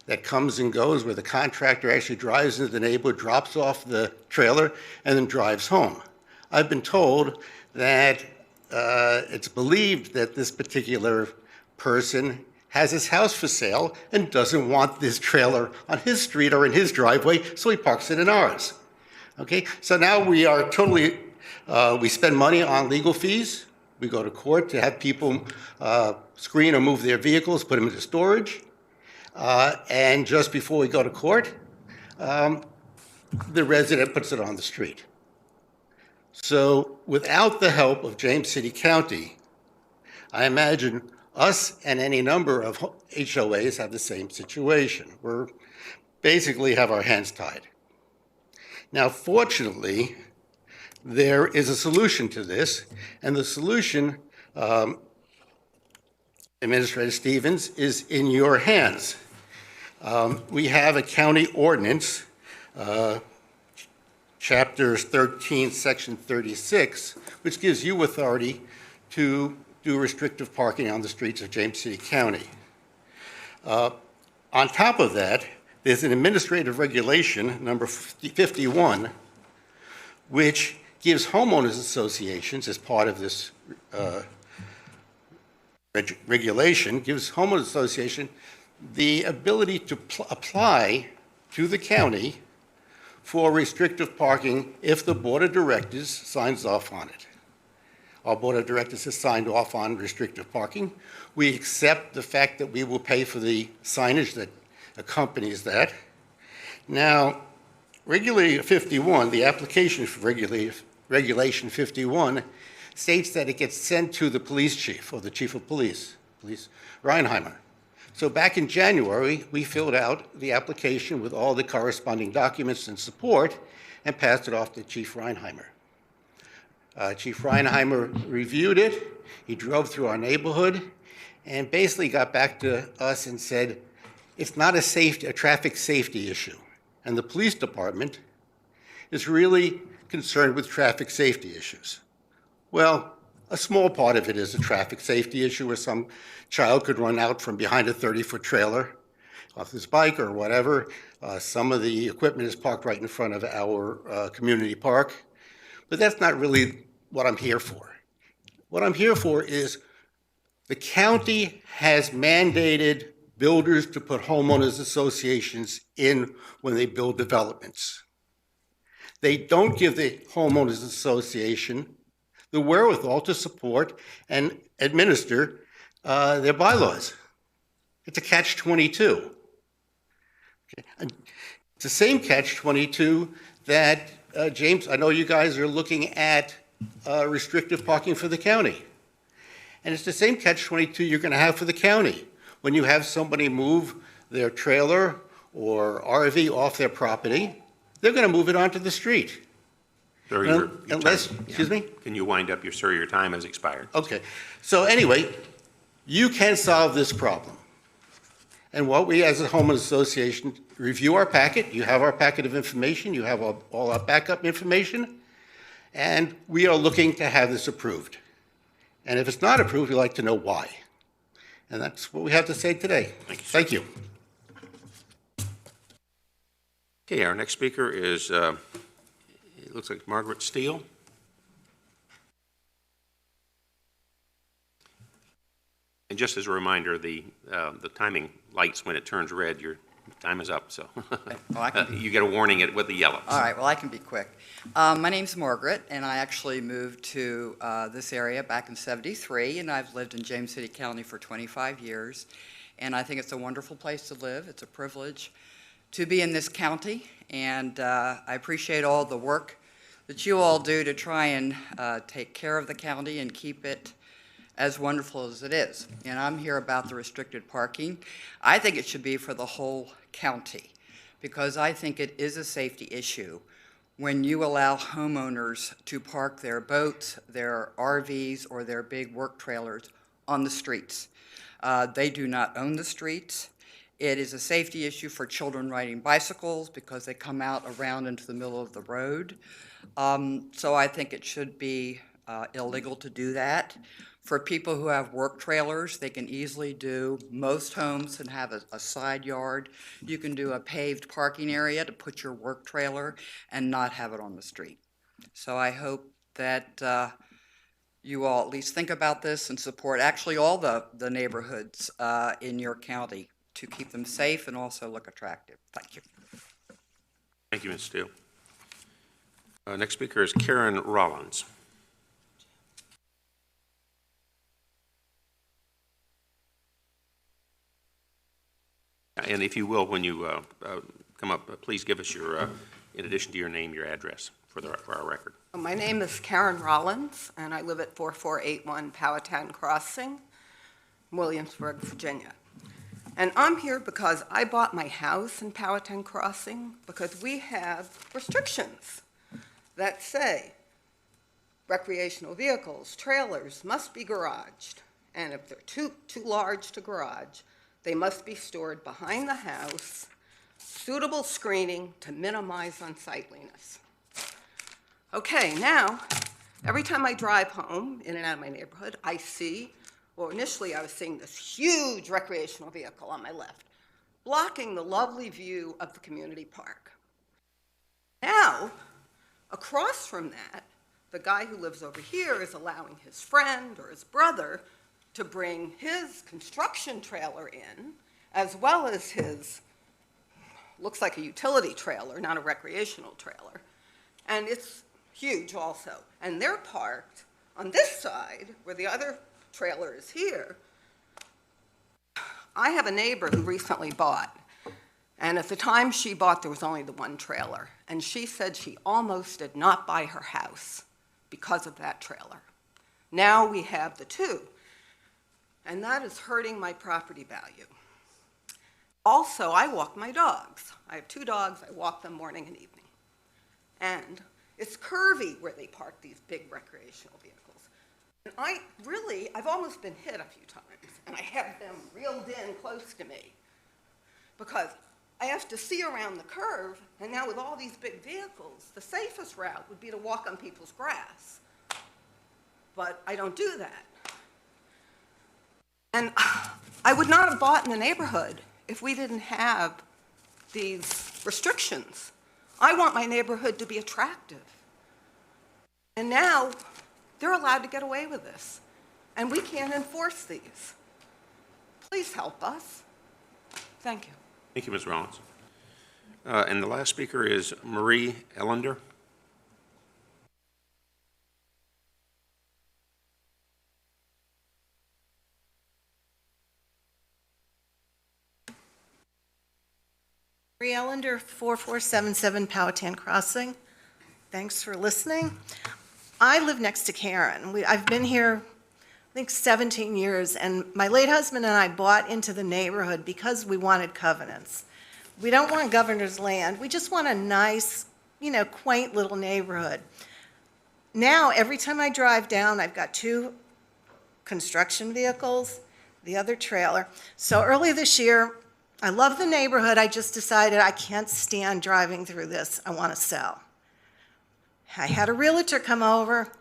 that comes and goes, where the contractor actually drives into the neighborhood, drops off the trailer, and then drives home. I've been told that it's believed that this particular person has his house for sale and doesn't want this trailer on his street or in his driveway, so he parks it in ours. Okay, so now we are totally, we spend money on legal fees. We go to court to have people screen or move their vehicles, put them into storage. And just before we go to court, the resident puts it on the street. So without the help of James City County, I imagine us and any number of HOAs have the same situation. We're basically have our hands tied. Now, fortunately, there is a solution to this, and the solution, Administrator Stevens, is in your hands. We have a county ordinance, Chapter 13, Section 36, which gives you authority to do restrictive parking on the streets of James City County. On top of that, there's an administrative regulation, number 51, which gives homeowners associations, as part of this regulation, gives homeowners association the ability to apply to the county for restrictive parking if the Board of Directors signs off on it. Our Board of Directors has signed off on restrictive parking. We accept the fact that we will pay for the signage that accompanies that. Now, Regulation 51, the application for Regulation 51, states that it gets sent to the police chief, or the chief of police, Reinheimer. So back in January, we filled out the application with all the corresponding documents and support and passed it off to Chief Reinheimer. Chief Reinheimer reviewed it. He drove through our neighborhood and basically got back to us and said, it's not a traffic safety issue. And the police department is really concerned with traffic safety issues. Well, a small part of it is a traffic safety issue where some child could run out from behind a 30-foot trailer off his bike or whatever. Some of the equipment is parked right in front of our community park. But that's not really what I'm here for. What I'm here for is the county has mandated builders to put homeowners associations in when they build developments. They don't give the homeowners association the wherewithal to support and administer their bylaws. It's a catch-22. Okay. It's the same catch-22 that, James, I know you guys are looking at restrictive parking for the county. And it's the same catch-22 you're going to have for the county. When you have somebody move their trailer or RV off their property, they're going to move it onto the street. Sir, Excuse me? Can you wind up, sir? Your time has expired. Okay. So anyway, you can solve this problem. And what we as a homeowners association review our packet. You have our packet of information. You have all our backup information. And we are looking to have this approved. And if it's not approved, we'd like to know why. And that's what we have to say today. Thank you. Okay, our next speaker is, it looks like Margaret Steele. And just as a reminder, the timing lights, when it turns red, your time is up, so. You get a warning with the yellow. All right, well, I can be quick. My name's Margaret, and I actually moved to this area back in '73, and I've lived in James City County for 25 years. And I think it's a wonderful place to live. It's a privilege to be in this county, and I appreciate all the work that you all do to try and take care of the county and keep it as wonderful as it is. And I'm here about the restricted parking. I think it should be for the whole county, because I think it is a safety issue when you allow homeowners to park their boats, their RVs, or their big work trailers on the streets. They do not own the streets. It is a safety issue for children riding bicycles because they come out around into the middle of the road. So I think it should be illegal to do that. For people who have work trailers, they can easily do, most homes and have a side yard. You can do a paved parking area to put your work trailer and not have it on the street. So I hope that you all at least think about this and support actually all the neighborhoods in your county to keep them safe and also look attractive. Thank you. Thank you, Ms. Steele. Next speaker is Karen Rollins. And if you will, when you come up, please give us your, in addition to your name, your address for our record. My name is Karen Rollins, and I live at 4481 Powhatan Crossing, Williamsburg, Virginia. And I'm here because I bought my house in Powhatan Crossing because we have restrictions that say recreational vehicles, trailers must be garaged, and if they're too large to garage, they must be stored behind the house, suitable screening to minimize unsightliness. Okay, now, every time I drive home, in and out of my neighborhood, I see, well, initially I was seeing this huge recreational vehicle on my left, blocking the lovely view of the community park. Now, across from that, the guy who lives over here is allowing his friend or his brother to bring his construction trailer in, as well as his, looks like a utility trailer, not a recreational trailer. And it's huge also. And they're parked on this side, where the other trailer is here. I have a neighbor who recently bought, and at the time she bought, there was only the one trailer. And she said she almost did not buy her house because of that trailer. Now we have the two. And that is hurting my property value. Also, I walk my dogs. I have two dogs. I walk them morning and evening. And it's curvy where they park these big recreational vehicles. And I've almost been hit a few times, and I have them reeled in close to me because I have to see around the curve, and now with all these big vehicles, the safest route would be to walk on people's grass. But I don't do that. And I would not have bought in the neighborhood if we didn't have these restrictions. I want my neighborhood to be attractive. And now they're allowed to get away with this. And we can't enforce these. Please help us. Thank you. Thank you, Ms. Rollins. And the last speaker is Marie Ellender. Marie Ellender, 4477 Powhatan Crossing. Thanks for listening. I live next to Karen. I've been here, I think, 17 years, and my late husband and I bought into the neighborhood because we wanted covenants. We don't want governor's land. We just want a nice, quaint little neighborhood. Now, every time I drive down, I've got two construction vehicles, the other trailer. So early this year, I love the neighborhood. I just decided I can't stand driving through this. I want to sell. I had a realtor come over.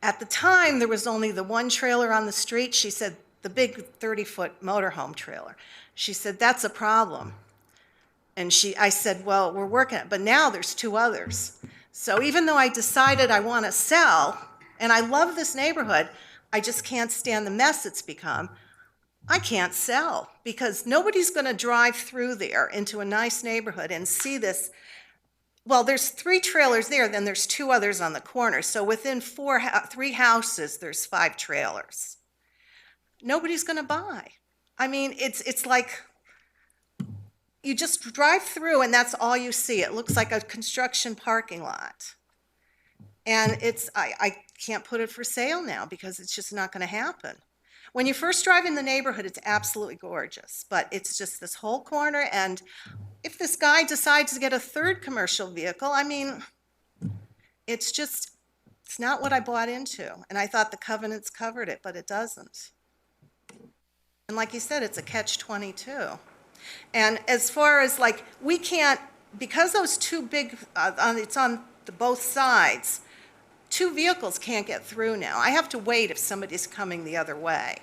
At the time, there was only the one trailer on the street. She said, the big 30-foot motorhome trailer. She said, that's a problem. And I said, well, we're working it. But now there's two others. So even though I decided I want to sell, and I love this neighborhood, I just can't stand the mess it's become. I can't sell because nobody's going to drive through there into a nice neighborhood and see this. Well, there's three trailers there, then there's two others on the corner. So within three houses, there's 5 trailers. Nobody's going to buy. I mean, it's like you just drive through and that's all you see. It looks like a construction parking lot. And I can't put it for sale now because it's just not going to happen. When you first drive in the neighborhood, it's absolutely gorgeous, but it's just this whole corner, and if this guy decides to get a third commercial vehicle, I mean, it's not what I bought into, and I thought the covenants covered it, but it doesn't. And like you said, it's a catch-22. And as far as we can't, because those two big, it's on both sides, 2 vehicles can't get through now. I have to wait if somebody's coming the other way.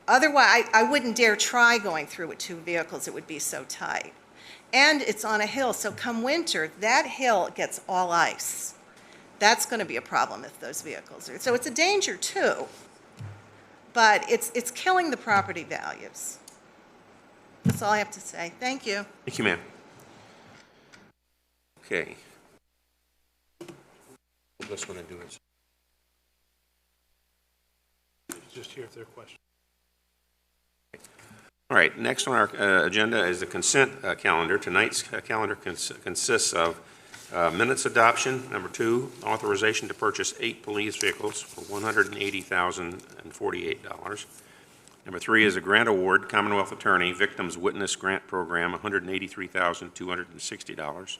Otherwise, I wouldn't dare try going through with 2 vehicles. It would be so tight. And it's on a hill, so come winter, that hill gets all ice. That's going to be a problem if those vehicles are. So it's a danger too, but it's killing the property values. That's all I have to say. Thank you. Thank you, ma'am. Okay. This one I do is. Just here if there are questions. All right, next on our agenda is the consent calendar. Tonight's calendar consists of minutes adoption. Number 2, authorization to purchase 8 police vehicles for $180,048. Number 3 is a grant award, Commonwealth Attorney Victims Witness Grant Program, $183,260.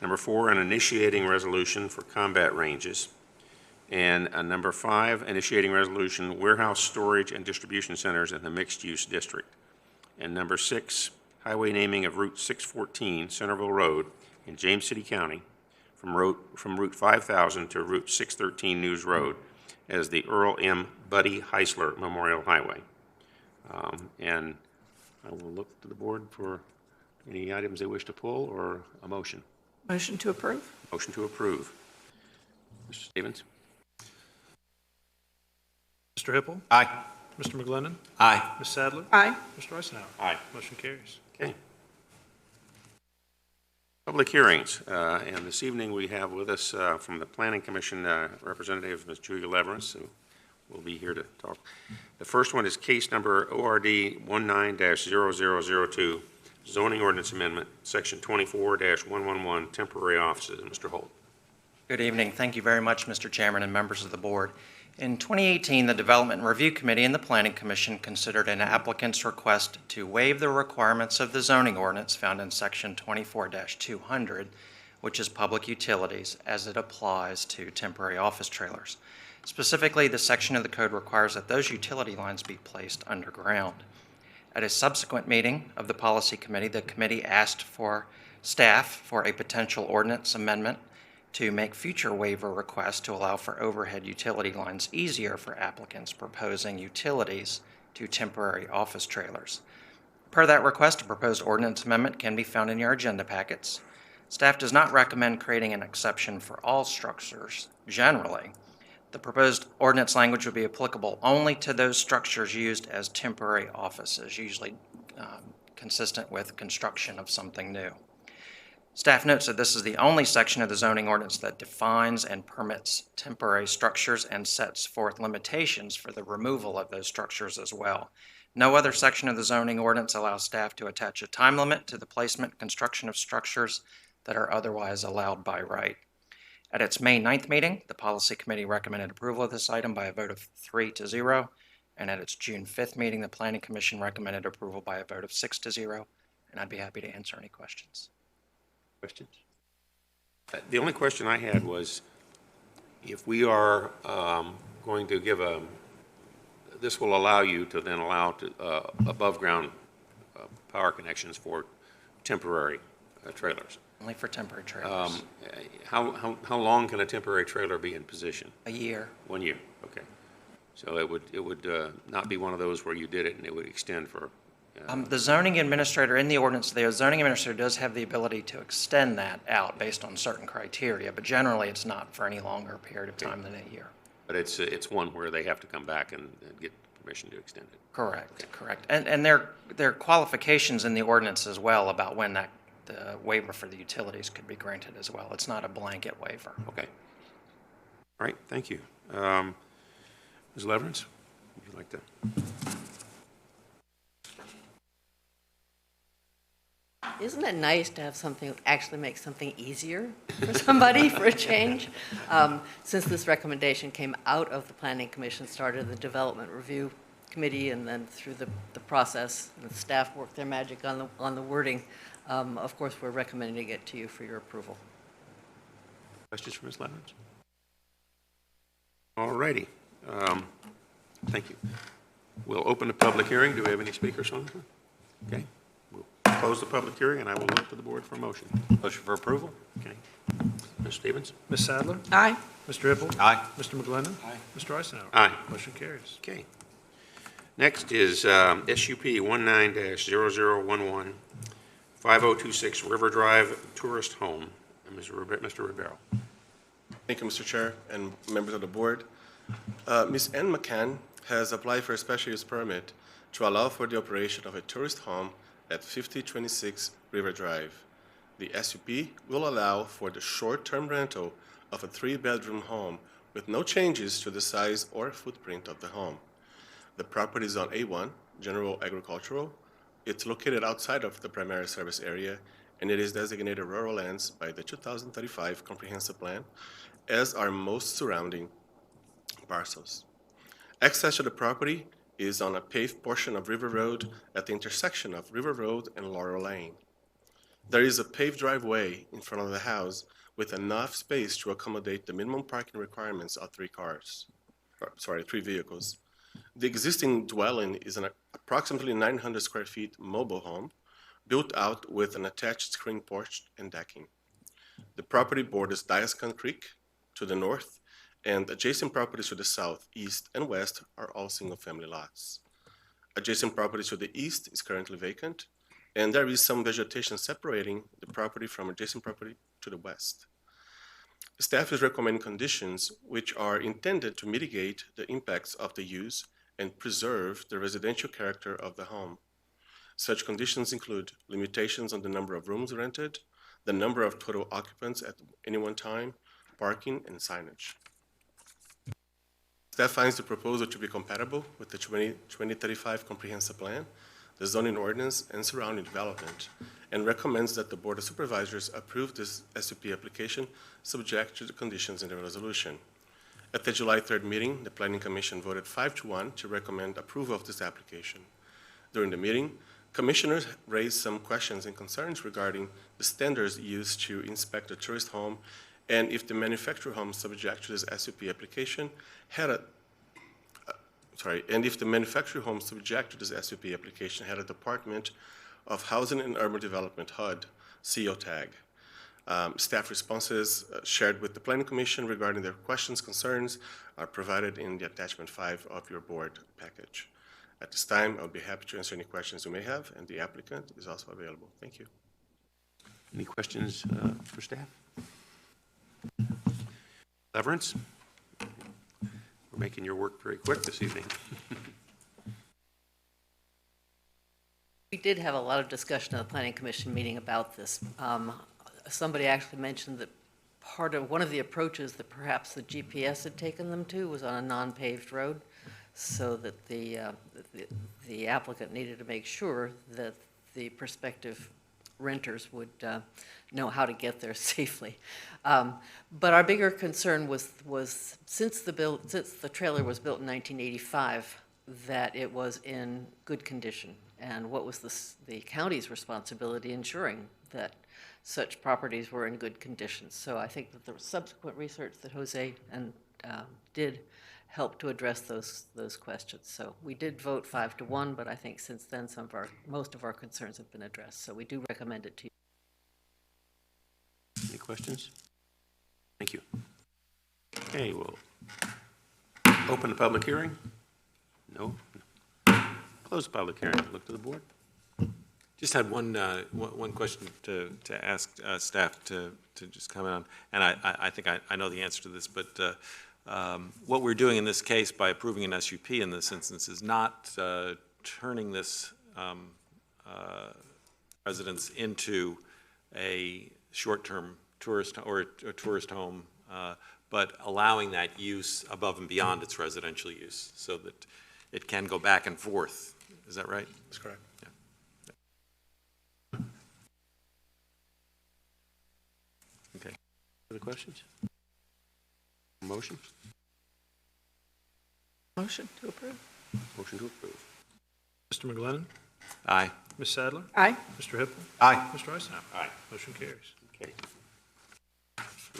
Number 4, an initiating resolution for combat ranges. And number 5, initiating resolution, warehouse storage and distribution centers in the mixed-use district. And number 6, highway naming of Route 614, Centerville Road in James City County from Route 5000 to Route 613 News Road as the Earl M. Buddy Heisler Memorial Highway. And I will look to the board for any items they wish to pull or a motion. Motion to approve? Motion to approve. Mr. Stevens? Mr. Hippel? Aye. Mr. McGlinnan? Aye. Ms. Sadler? Aye. Mr. Eisenhower? Aye. Motion carries. Okay. Public hearings, and this evening we have with us from the Planning Commission representative, Ms. Julia Leverance, who will be here to talk. The first one is case number ORD 19-0002, zoning ordinance amendment, section 24-111, temporary offices. Mr. Holt. Good evening. Thank you very much, Mr. Chairman and members of the board. In 2018, the Development and Review Committee and the Planning Commission considered an applicant's request to waive the requirements of the zoning ordinance found in section 24-200, which is public utilities, as it applies to temporary office trailers. Specifically, the section of the code requires that those utility lines be placed underground. At a subsequent meeting of the Policy Committee, the committee asked for staff for a potential ordinance amendment to make future waiver requests to allow for overhead utility lines easier for applicants proposing utilities to temporary office trailers. Per that request, a proposed ordinance amendment can be found in your agenda packets. Staff does not recommend creating an exception for all structures generally. The proposed ordinance language would be applicable only to those structures used as temporary offices, usually consistent with construction of something new. Staff notes that this is the only section of the zoning ordinance that defines and permits temporary structures and sets forth limitations for the removal of those structures as well. No other section of the zoning ordinance allows staff to attach a time limit to the placement and construction of structures that are otherwise allowed by right. At its May 9th meeting, the Policy Committee recommended approval of this item by a vote of 3-0, and at its June 5th meeting, the Planning Commission recommended approval by a vote of 6-0, and I'd be happy to answer any questions. Questions? The only question I had was, if we are going to give this will allow you to then allow above-ground power connections for temporary trailers. Only for temporary trailers. How long can a temporary trailer be in position? A year. 1 year, okay. So it would not be one of those where you did it and it would extend for. The zoning administrator in the ordinance, the zoning administrator does have the ability to extend that out based on certain criteria, but generally it's not for any longer period of time than a year. But it's one where they have to come back and get permission to extend it. Correct, correct. And there are qualifications in the ordinance as well about when the waiver for the utilities could be granted as well. It's not a blanket waiver. Okay. All right, thank you. Ms. Leverance, would you like to? Isn't it nice to have something, actually make something easier for somebody for a change? Since this recommendation came out of the Planning Commission, started the Development Review Committee, and then through the process, and the staff worked their magic on the wording. Of course, we're recommending it to you for your approval. Questions for Ms. Leverance? All righty. Thank you. We'll open the public hearing. Do we have any speakers on this one? Okay. We'll close the public hearing, and I will look to the board for a motion. Motion for approval. Okay. Ms. Stevens? Ms. Sadler? Aye. Mr. Hippel. Aye. Mr. McGlinnan. Aye. Mr. Eisenhower. Aye. Motion carries. Okay. Next is SUP 19-0011, 5026 River Drive Tourist Home. And Mr. Ribeiro. Thank you, Mr. Chair and members of the board. Ms. Ann McCann has applied for a special use permit to allow for the operation of a tourist home at 5026 River Drive. The SUP will allow for the short-term rental of a 3-bedroom home with no changes to the size or footprint of the home. The property is on A1, General Agricultural. It's located outside of the primary service area, and it is designated rural lands by the 2035 Comprehensive Plan, as are most surrounding parcels. Access to the property is on a paved portion of River Road at the intersection of River Road and Laurel Lane. There is a paved driveway in front of the house with enough space to accommodate the minimum parking requirements of 3 vehicles. The existing dwelling is an approximately 900 square feet mobile home built out with an attached screen porch and decking. The property borders Diascon Creek to the north, and adjacent properties to the south, east, and west are all single-family lots. Adjacent property to the east is currently vacant, and there is some vegetation separating the property from adjacent property to the west. Staff is recommending conditions which are intended to mitigate the impacts of the use and preserve the residential character of the home. Such conditions include limitations on the number of rooms rented, the number of total occupants at any one time, parking, and signage. Staff finds the proposal to be compatible with the 2035 Comprehensive Plan, the zoning ordinance, and surrounding development, and recommends that the Board of Supervisors approve this SUP application subject to the conditions in the resolution. At the July 3rd meeting, the Planning Commission voted 5-1 to recommend approval of this application. During the meeting, commissioners raised some questions and concerns regarding the standards used to inspect a tourist home and if the manufactured home subject to this SUP application had a Department of Housing and Urban Development, HUD, CO tag. Staff responses shared with the Planning Commission regarding their questions, concerns are provided in the attachment 5 of your board package. At this time, I'll be happy to answer any questions you may have, and the applicant is also available. Thank you. Any questions for staff? Severance? We're making your work very quick this evening. We did have a lot of discussion at the Planning Commission meeting about this. Somebody actually mentioned that one of the approaches that perhaps the GPS had taken them to was on a non-paved road, so that the applicant needed to make sure that the prospective renters would know how to get there safely. But our bigger concern was since the trailer was built in 1985, that it was in good condition, and what was the county's responsibility ensuring that such properties were in good condition. So I think that the subsequent research that Jose did help to address those questions. So we did vote 5-1, but I think since then most of our concerns have been addressed. So we do recommend it to you. Any questions? Thank you. Okay, we'll open the public hearing. No? Close the public hearing. Look to the board. Just had one question to ask staff to just comment on, and I think I know the answer to this, but what we're doing in this case by approving an SUP in this instance is not turning this residence into a short-term tourist or a tourist home, but allowing that use above and beyond its residential use so that it can go back and forth. Is that right? That's correct. Yeah. Okay. Other questions? Motion? Motion to approve. Motion to approve. Mr. McGlinnan. Aye. Ms. Sadler. Aye. Mr. Hippel. Aye. Mr. Eisenhower. Aye. Motion carries. Okay.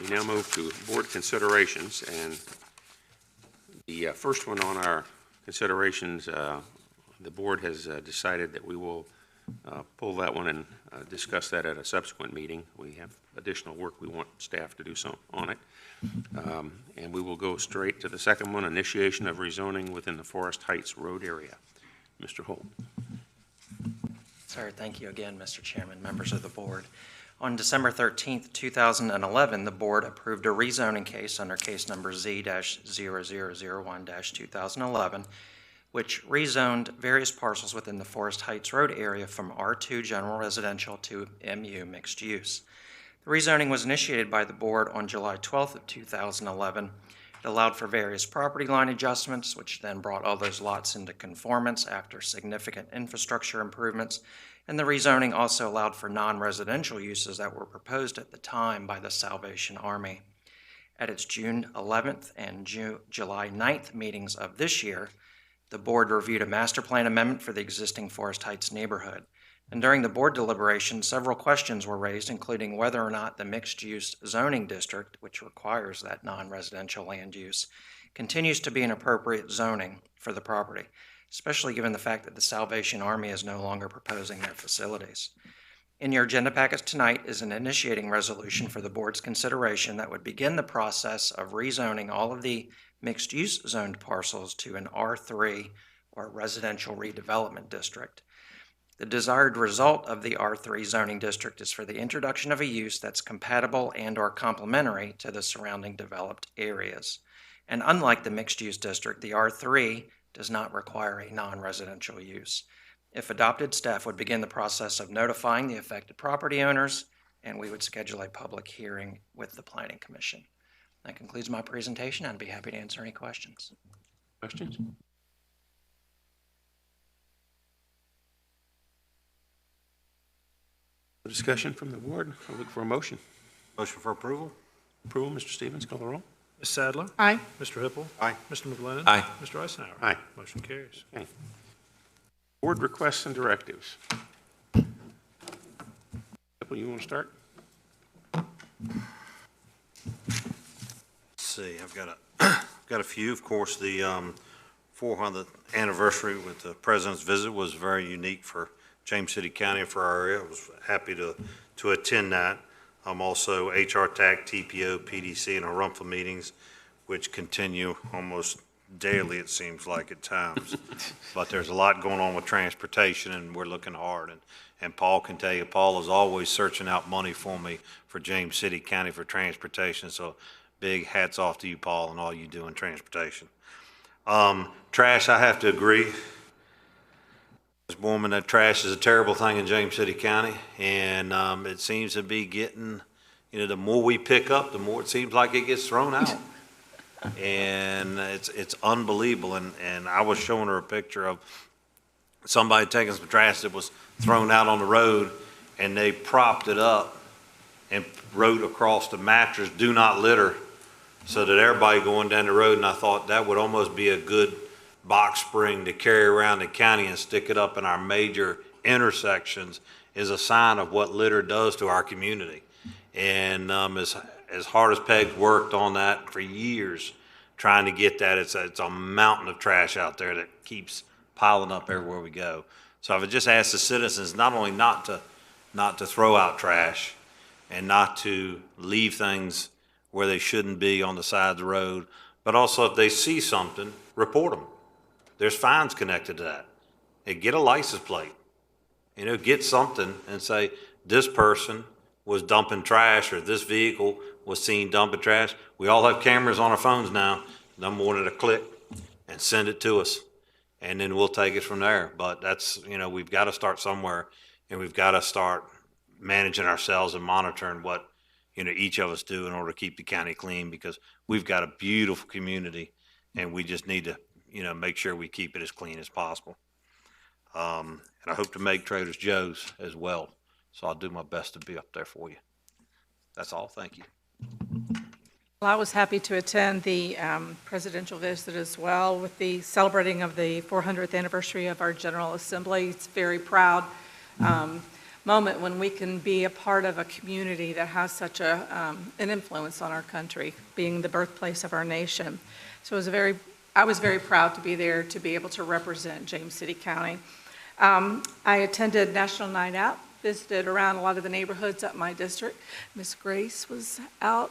We now move to board considerations, and the first one on our considerations, the board has decided that we will pull that one and discuss that at a subsequent meeting. We have additional work we want staff to do on it. And we will go straight to the second one, initiation of rezoning within the Forest Heights Road area. Mr. Holt. Sir, thank you again, Mr. Chairman, members of the board. On December 13th, 2011, the board approved a rezoning case under case number Z-0001-2011, which rezoned various parcels within the Forest Heights Road area from R2 general residential to MU mixed use. The rezoning was initiated by the board on July 12th of 2011. It allowed for various property line adjustments, which then brought all those lots into conformance after significant infrastructure improvements. And the rezoning also allowed for non-residential uses that were proposed at the time by the Salvation Army. At its June 11th and July 9th meetings of this year, the board reviewed a master plan amendment for the existing Forest Heights neighborhood. And during the board deliberation, several questions were raised, including whether or not the mixed-use zoning district, which requires that non-residential land use, continues to be an appropriate zoning for the property, especially given the fact that the Salvation Army is no longer proposing their facilities. In your agenda package tonight is an initiating resolution for the board's consideration that would begin the process of rezoning all of the mixed-use zoned parcels to an R3 or residential redevelopment district. The desired result of the R3 zoning district is for the introduction of a use that's compatible and or complementary to the surrounding developed areas. And unlike the mixed-use district, the R3 does not require a non-residential use. If adopted, staff would begin the process of notifying the affected property owners, and we would schedule a public hearing with the Planning Commission. That concludes my presentation. I'd be happy to answer any questions. Questions? Discussion from the board. I'll look for a motion. Motion for approval? Approval, Mr. Stevens, call the roll. Ms. Sadler? Aye. Mr. Hippel? Aye. Mr. McGlinnan? Aye. Mr. Eisenhower? Aye. Motion carries. Okay. Board requests and directives. Hippel, you want to start? Let's see, I've got a few. Of course, the 400th anniversary with the president's visit was very unique for James City County and for our area. I was happy to attend that. Also HR TAC, TPO, PDC, and Harumphel meetings, which continue almost daily, it seems like at times. But there's a lot going on with transportation, and we're looking hard. And Paul can tell you, Paul is always searching out money for me for James City County for transportation. So big hats off to you, Paul, and all you do in transportation. Trash, I have to agree. Ms. Borman, that trash is a terrible thing in James City County, and it seems to be getting, the more we pick up, the more it seems like it gets thrown out. And it's unbelievable. And I was showing her a picture of somebody taking some trash that was thrown out on the road, and they propped it up and wrote across the mattress, "Do not litter," so that everybody going down the road, and I thought that would almost be a good box spring to carry around the county and stick it up in our major intersections is a sign of what litter does to our community. And as hard as Peg's worked on that for years, trying to get that, it's a mountain of trash out there that keeps piling up everywhere we go. So I would just ask the citizens not only not to throw out trash and not to leave things where they shouldn't be on the side of the road, but also if they see something, report them. There's fines connected to that. And get a license plate. Get something and say, this person was dumping trash, or this vehicle was seen dumping trash. We all have cameras on our phones now. No more than a click and send it to us. And then we'll take it from there. But that's, we've got to start somewhere, and we've got to start managing ourselves and monitoring what, each of us do in order to keep the county clean, because we've got a beautiful community, and we just need to make sure we keep it as clean as possible. And I hope to make Trader Joe's as well. So I'll do my best to be up there for you. That's all. Thank you. Well, I was happy to attend the presidential visit as well with the celebrating of the 400th anniversary of our General Assembly. It's a very proud moment when we can be a part of a community that has such an influence on our country, being the birthplace of our nation. So I was very proud to be there, to be able to represent James City County. I attended National Night Out, visited around a lot of the neighborhoods up my district. Miss Grace was out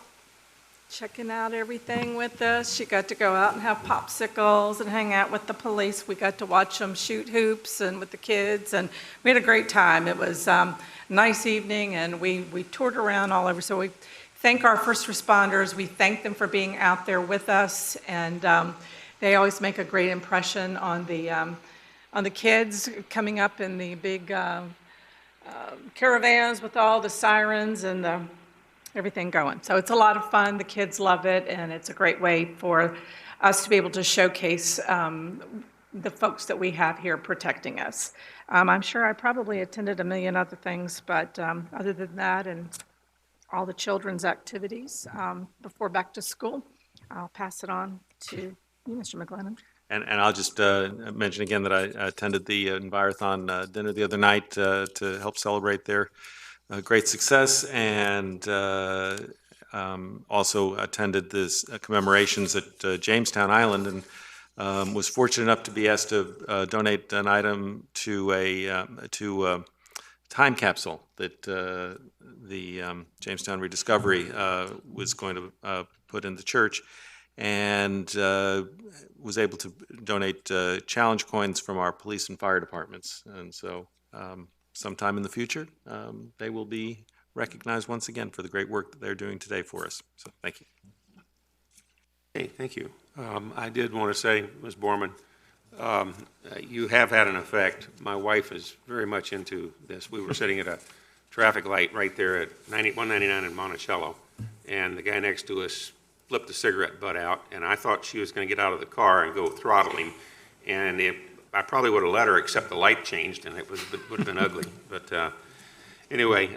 checking out everything with us. She got to go out and have popsicles and hang out with the police. We got to watch them shoot hoops and with the kids, and we had a great time. It was a nice evening, and we toured around all over. So we thank our first responders. We thank them for being out there with us, and they always make a great impression on the kids coming up in the big caravans with all the sirens and everything going. So it's a lot of fun. The kids love it, and it's a great way for us to be able to showcase the folks that we have here protecting us. I'm sure I probably attended a million other things, but other than that and all the children's activities before back to school, I'll pass it on to you, Mr. McGlennon. And I'll just mention again that I attended the Envirothon dinner the other night to help celebrate their great success, and also attended this commemorations at Jamestown Island, and was fortunate enough to be asked to donate an item to a time capsule that the Jamestown Rediscovery was going to put in the church, and was able to donate challenge coins from our police and fire departments. And so sometime in the future, they will be recognized once again for the great work that they're doing today for us. So thank you. Hey, thank you. I did want to say, Ms. Borman, you have had an effect. My wife is very much into this. We were sitting at a traffic light right there at 199 in Monticello, and the guy next to us flipped the cigarette butt out, and I thought she was going to get out of the car and go throttle him, and I probably would have let her, except the light changed, and it would have been ugly. But anyway.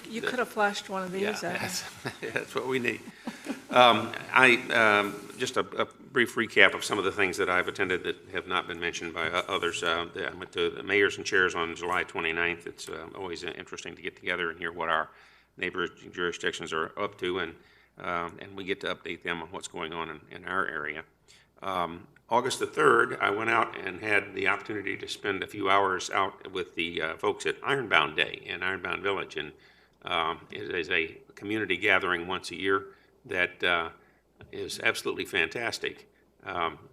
You could have flashed one of these Yeah, at that's what we need. Just a brief recap of some of the things that I've attended that have not been mentioned by others. I went to the Mayors and Chairs on July 29th. It's always interesting to get together and hear what our neighbor jurisdictions are up to, and we get to update them on what's going on in our area. August the 3rd, I went out and had the opportunity to spend a few hours out with the folks at Ironbound Day in Ironbound Village, and it is a community gathering once a year that is absolutely fantastic.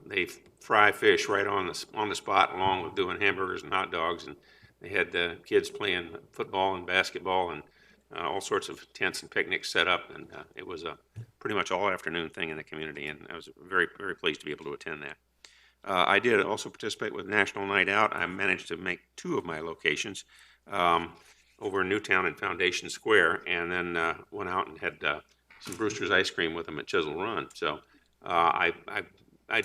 They fry fish right on the spot, along with doing hamburgers and hot dogs, and they had kids playing football and basketball and all sorts of tents and picnics set up, and it was a pretty much all afternoon thing in the community, and I was very, very pleased to be able to attend that. I did also participate with National Night Out. I managed to make 2 of my locations over in Newtown and Foundation Square, and then went out and had some Brewster's ice cream with them at Chisel Run. So I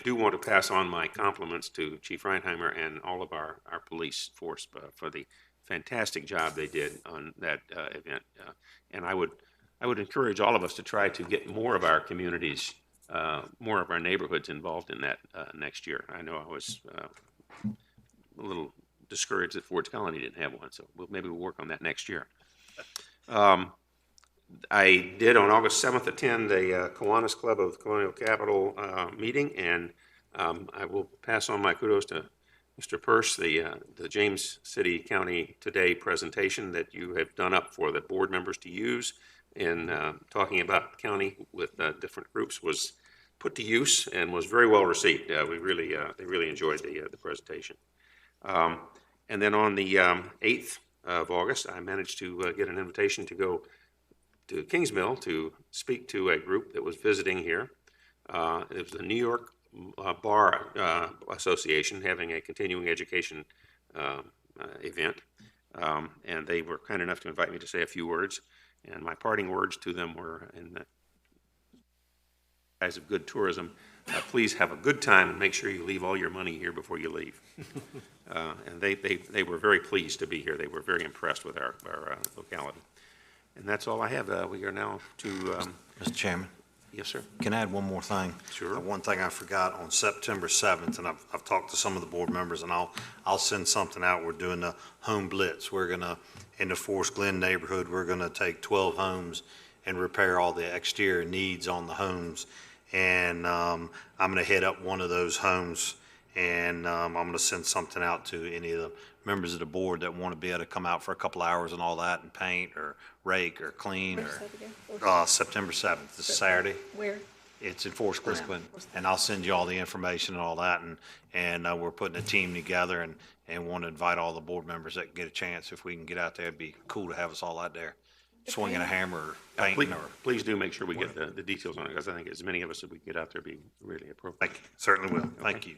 do want to pass on my compliments to Chief Reinheimer and all of our police force for the fantastic job they did on that event, and I would encourage all of us to try to get more of our communities, more of our neighborhoods involved in that next year. I know I was a little discouraged that Ford's Colony didn't have one, so maybe we'll work on that next year. I did on August 7th attend the Kiwanis Club of the Colonial Capital meeting, and I will pass on my kudos to Mr. Peirce, the James City County Today presentation that you have done up for the board members to use in talking about the county with different groups was put to use and was very well received. They really enjoyed the presentation. And then on the 8th of August, I managed to get an invitation to go to Kingsmill to speak to a group that was visiting here. It was the New York Bar Association having a continuing education event, and they were kind enough to invite me to say a few words, and my parting words to them were, in the guise of good tourism, please have a good time and make sure you leave all your money here before you leave. And they were very pleased to be here. They were very impressed with our locality. And that's all I have. We are now to Mr. Chairman. Yes, sir. Can I add one more thing? Sure. One thing I forgot on September 7th, and I've talked to some of the board members, and I'll send something out. We're doing the home blitz. We're gonna, in the Forest Glen neighborhood, we're gonna take 12 homes and repair all the exterior needs on the homes. And I'm gonna head up one of those homes And I'm going to send something out to any of the members of the board that want to be able to come out for a couple hours and all that and paint or rake or clean. September 7th, this Saturday. Where? It's in Forest Glen. And I'll send you all the information and all that. And we're putting a team together and want to invite all the board members that get a chance. If we can get out there, it'd be cool to have us all out there swinging a hammer or painting or. Please do make sure we get the details on it, because I think as many of us as we get out there be really appropriate. Thank you. Certainly will. Thank you.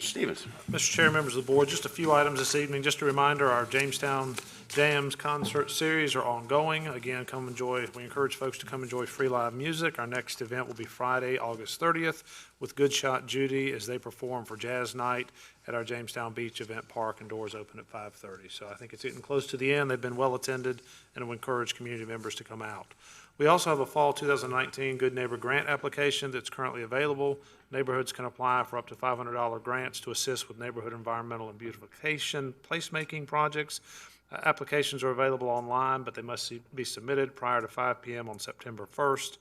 Stevens. Mr. Chair, members of the board, just a few items this evening. Just a reminder, our Jamestown Jams concert series are ongoing. Again, come enjoy. We encourage folks to come enjoy free live music. Our next event will be Friday, August 30th, with Good Shot Judy as they perform for Jazz Night at our Jamestown Beach Event Park, and doors open at 5:30. So I think it's getting close to the end. They've been well attended, and we encourage community members to come out. We also have a fall 2019 Good Neighbor Grant application that's currently available. Neighborhoods can apply for up to $500 grants to assist with neighborhood environmental and beautification placemaking projects. Applications are available online, but they must be submitted prior to 5 p.m. on September 1st.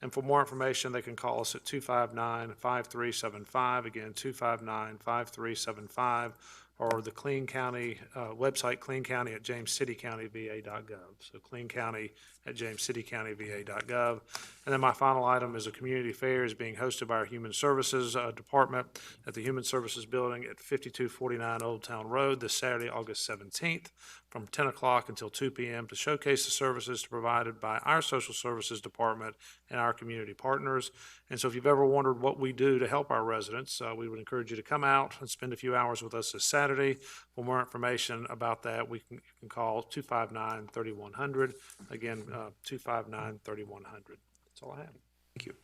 And for more information, they can call us at 259-5375, again, 259-5375, or the Clean County website, Clean County at jamescitycountyva.gov. So Clean County at jamescitycountyva.gov. And then my final item is a community fair is being hosted by our Human Services Department at the Human Services Building at 5249 Old Town Road this Saturday, August 17th, from 10 o'clock until 2 p.m. to showcase the services provided by our Social Services Department and our community partners. And so if you've ever wondered what we do to help our residents, we would encourage you to come out and spend a few hours with us this Saturday. For more information about that, you can call 259-3100. Again, 259-3100. That's all I have. Thank you.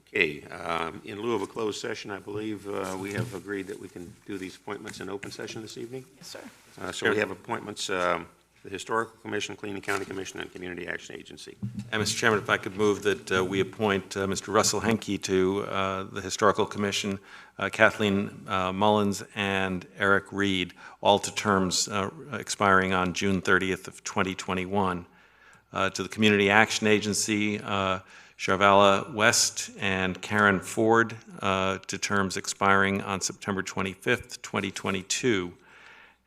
Okay, in lieu of a closed session, I believe we have agreed that we can do these appointments in open session this evening. Yes, sir. So we have appointments, the Historical Commission, Clean County Commission, and Community Action Agency. And Mr. Chairman, if I could move that we appoint Mr. Russell Henke to the Historical Commission, Kathleen Mullins, and Eric Reed, all to terms expiring on June 30th of 2021. To the Community Action Agency, Charvala West and Karen Ford, to terms expiring on September 25th, 2022.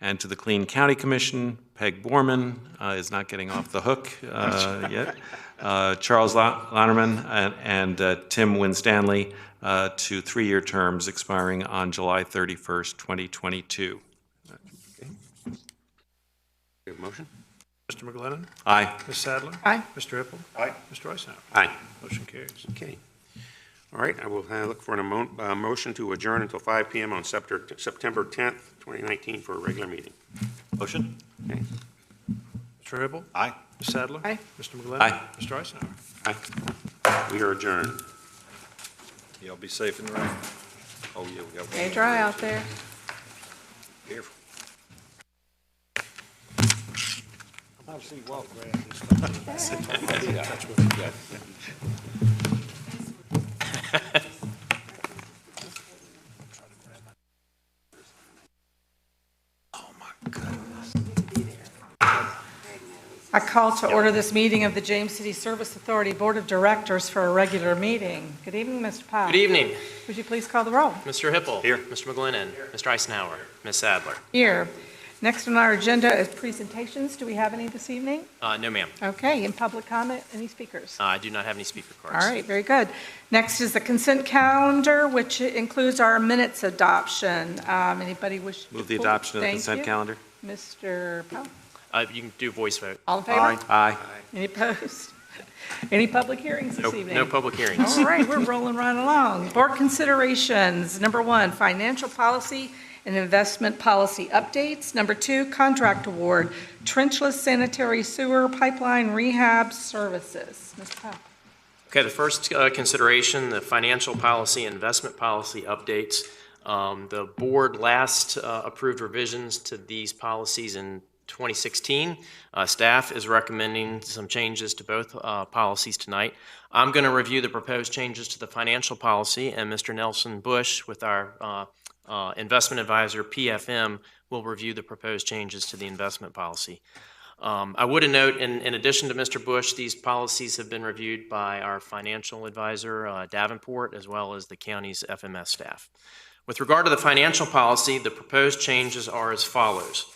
And to the Clean County Commission, Peg Borman is not getting off the hook yet. Charles Lannerman and Tim Winstanley to 3-year terms expiring on July 31st, 2022. Okay. We have a motion? Mr. McGlennon? Aye. Ms. Sadler? Aye. Mr. Hippel? Aye. Mr. Eisenhower? Aye. Motion carries. Okay. All right, I will look for a motion to adjourn until 5 p.m. on September 10th, 2019 for a regular meeting. Motion? Okay. Mr. Hippel? Aye. Ms. Sadler? Aye. Mr. McGlennon? Aye. Mr. Eisenhower? Aye. We are adjourned. Y'all be safe in the rain. Oh, yeah, we got. Stay dry out there. Careful. I've seen Walt grab this I call to order this meeting of the James City Service Authority Board of Directors for a regular meeting. Good evening, Mr. Powell. Good evening. Would you please call the roll? Mr. Hippel. Here. Mr. McGlinnan. Mr. Eisenhower. Ms. Sadler. Here. Next on our agenda is presentations. Do we have any this evening? No, ma'am. Okay, in public comment, any speakers? I do not have any speaker cards. All right, very good. Next is the consent calendar, which includes our minutes adoption. Anybody wish to Move the pull- adoption of the Thank consent you. calendar. Mr. Powell? You can do voice vote. All in favor? Aye. Any opposed? Any public hearings this Nope, evening? no public hearings. All right, we're rolling right along. Board considerations. Number 1, financial policy and investment policy updates. Number 2, contract award, Trenchless Sanitary Sewer Pipeline Rehab Services. Mr. Powell. Okay, the first consideration, the financial policy and investment policy updates. The board last approved revisions to these policies in 2016. Staff is recommending some changes to both policies tonight. I'm going to review the proposed changes to the financial policy, and Mr. Nelson Bush with our investment advisor, PFM, will review the proposed changes to the investment policy. I would note, in addition to Mr. Bush, these policies have been reviewed by our financial advisor, Davenport, as well as the county's FMS staff. With regard to the financial policy, the proposed changes are as follows.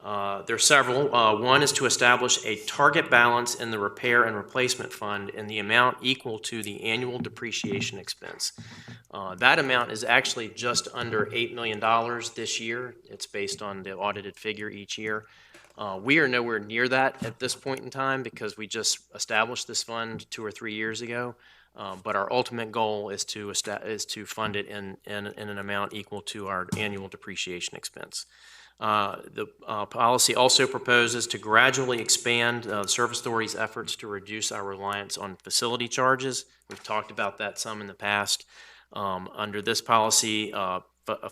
There are several. One is to establish a target balance in the repair and replacement fund in the amount equal to the annual depreciation expense. That amount is actually just under $8 million this year. It's based on the audited figure each year. We are nowhere near that at this point in time because we just established this fund 2 or 3 years ago. But our ultimate goal is to fund it in an amount equal to our annual depreciation expense. The policy also proposes to gradually expand the Service Authority's efforts to reduce our reliance on facility charges. We've talked about that some in the past. Under this policy,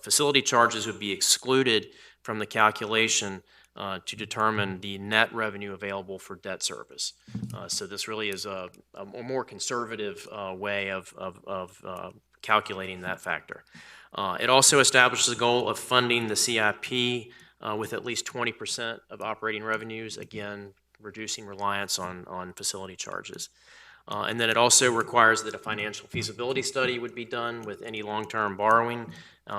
facility charges would be excluded from the calculation to determine the net revenue available for debt service. So this really is a more conservative way of calculating that factor. It also establishes a goal of funding the CIP with at least 20% of operating revenues, again, reducing reliance on facility charges. And then it also requires that a financial feasibility study would be done with any long-term borrowing,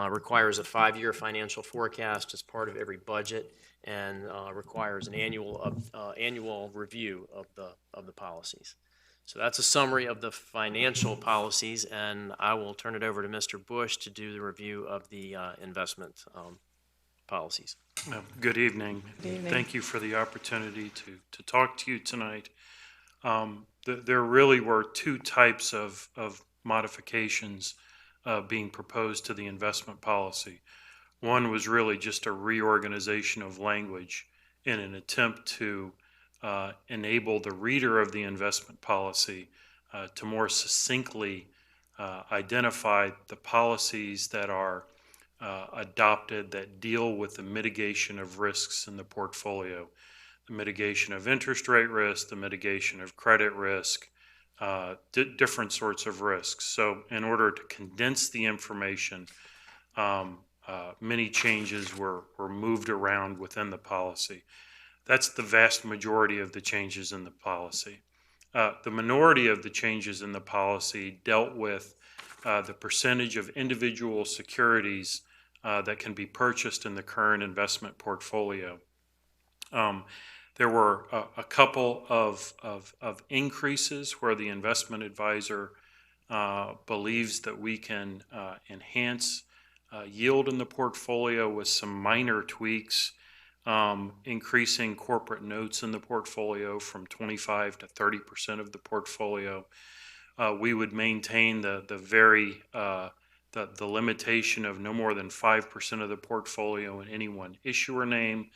requires a 5-year financial forecast as part of every budget, and requires an annual review of the policies. So that's a summary of the financial policies, and I will turn it over to Mr. Bush to do the review of the investment policies. Good evening. Good evening. Thank you for the opportunity to talk to you tonight. There really were 2 types of modifications being proposed to the investment policy. One was really just a reorganization of language in an attempt to enable the reader of the investment policy to more succinctly identify the policies that are adopted that deal with the mitigation of risks in the portfolio, the mitigation of interest rate risk, the mitigation of credit risk, different sorts of risks. So in order to condense the information, many changes were moved around within the policy. That's the vast majority of the changes in the policy. The minority of the changes in the policy dealt with the percentage of individual securities that can be purchased in the current investment portfolio. There were a couple of increases where the investment advisor believes that we can enhance yield in the portfolio with some minor tweaks, increasing corporate notes in the portfolio from 25 to 30% of the portfolio. We would maintain the limitation of no more than 5% of the portfolio in any one issuer name.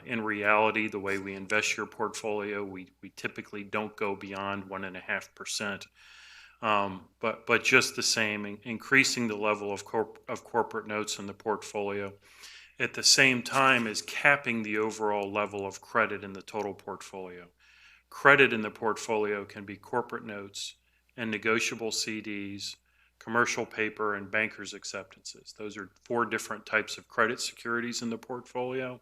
In reality, the way we invest your portfolio, we typically don't go beyond 1.5%. But just the same, increasing the level of corporate notes in the portfolio, at the same time as capping the overall level of credit in the total portfolio. Credit in the portfolio can be corporate notes and negotiable CDs, commercial paper, and bankers' acceptances. Those are 4 different types of credit securities in the portfolio.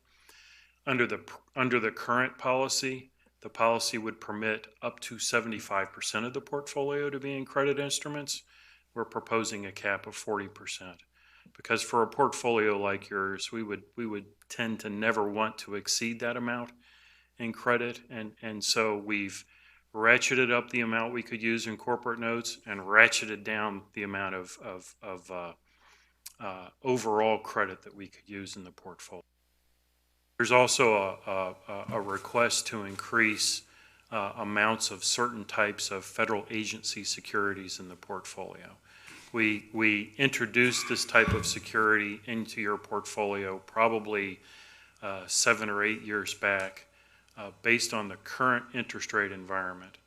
Under the current policy, the policy would permit up to 75% of the portfolio to be in credit instruments. We're proposing a cap of 40%. Because for a portfolio like yours, we would tend to never want to exceed that amount in credit, and so we've ratcheted up the amount we could use in corporate notes and ratcheted down the amount of overall credit that we could use in the portfolio. There's also a request to increase amounts of certain types of federal agency securities in the portfolio. We introduced this type of security into your portfolio probably 7 or 8 years back based on the current interest rate environment,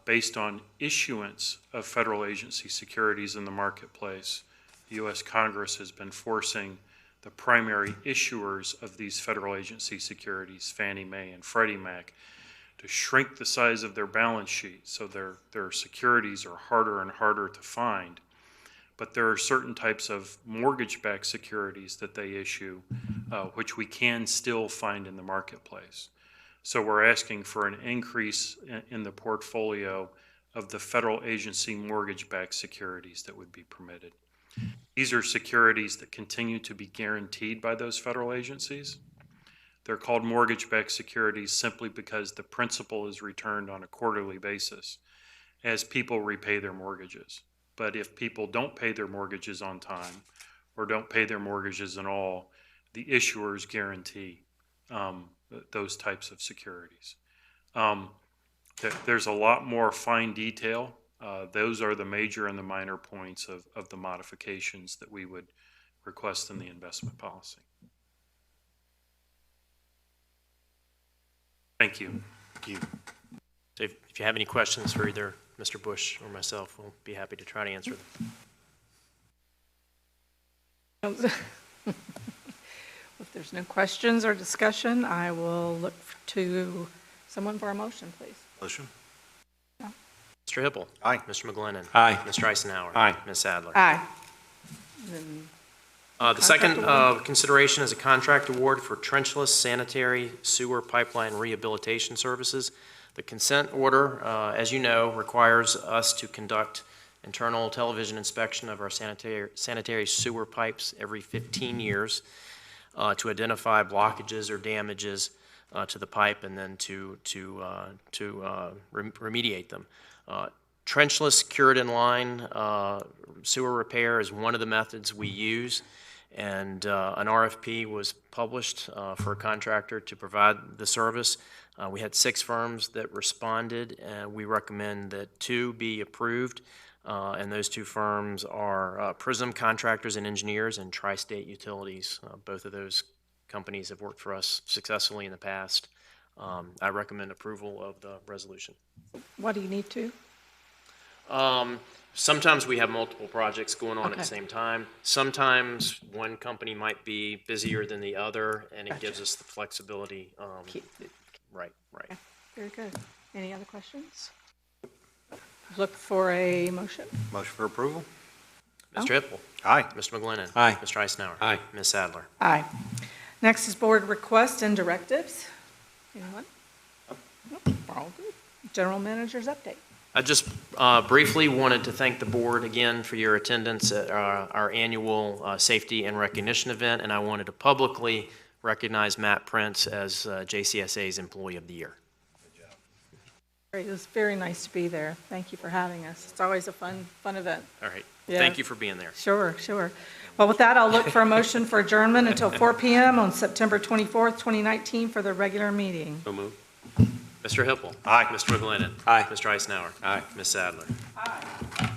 based on issuance of federal agency securities in the marketplace. The U.S. Congress has been forcing the primary issuers of these federal agency securities, Fannie Mae and Freddie Mac, to shrink the size of their balance sheet so their securities are harder and harder to find. But there are certain types of mortgage-backed securities that they issue, which we can still find in the marketplace. So we're asking for an increase in the portfolio of the federal agency mortgage-backed securities that would be permitted. These are securities that continue to be guaranteed by those federal agencies. They're called mortgage-backed securities simply because the principal is returned on a quarterly basis as people repay their mortgages. But if people don't pay their mortgages on time or don't pay their mortgages at all, the issuers guarantee those types of securities. There's a lot more fine detail. Those are the major and the minor points of the modifications that we would request in the investment policy. Thank you. Thank you. So if you have any questions for either Mr. Bush or myself, we'll be happy to try to answer them. If there's no questions or discussion, I will look to someone for a motion, please. Motion. Mr. Hippel. Aye. Mr. McGlinnan. Aye. Mr. Eisenhower. Aye. Ms. Sadler. Aye. The second consideration is a contract award for Trenchless Sanitary Sewer Pipeline Rehabilitation Services. The consent order, as you know, requires us to conduct internal television inspection of our sanitary sewer pipes every 15 years to identify blockages or damages to the pipe and then to remediate them. Trenchless cured in line sewer repair is one of the methods we use, and an RFP was published for a contractor to provide the service. We had 6 firms that responded, and we recommend that 2 be approved, and those 2 firms are Prism Contractors and Engineers and Tri-State Utilities. Both of those companies have worked for us successfully in the past. I recommend approval of the resolution. What do you need to? Sometimes we have multiple projects going on at the same time. Sometimes one company might be busier than the other, and it gives us the flexibility. Right. Okay, very good. Any other questions? Look for a motion. Motion for approval. Mr. Hippel. Aye. Mr. McGlinnan. Aye. Mr. Eisenhower. Aye. Ms. Sadler. Aye. Next is board requests and directives. Anyone? Nope, we're all good. General manager's update. I just briefly wanted to thank the board again for your attendance at our annual safety and recognition event, and I wanted to publicly recognize Matt Prince as JCSA's Employee of the Year. Great. It was very nice to be there. Thank you for having us. It's always a fun event. All right. Yeah. Thank you for being there. Sure. Well, with that, I'll look for a motion for adjournment until 4 p.m. on September 24th, 2019 for the regular meeting. So moved. Mr. Hippel. Aye. Mr. McGlinnan. Aye. Mr. Eisenhower. Aye. Ms. Sadler. Aye.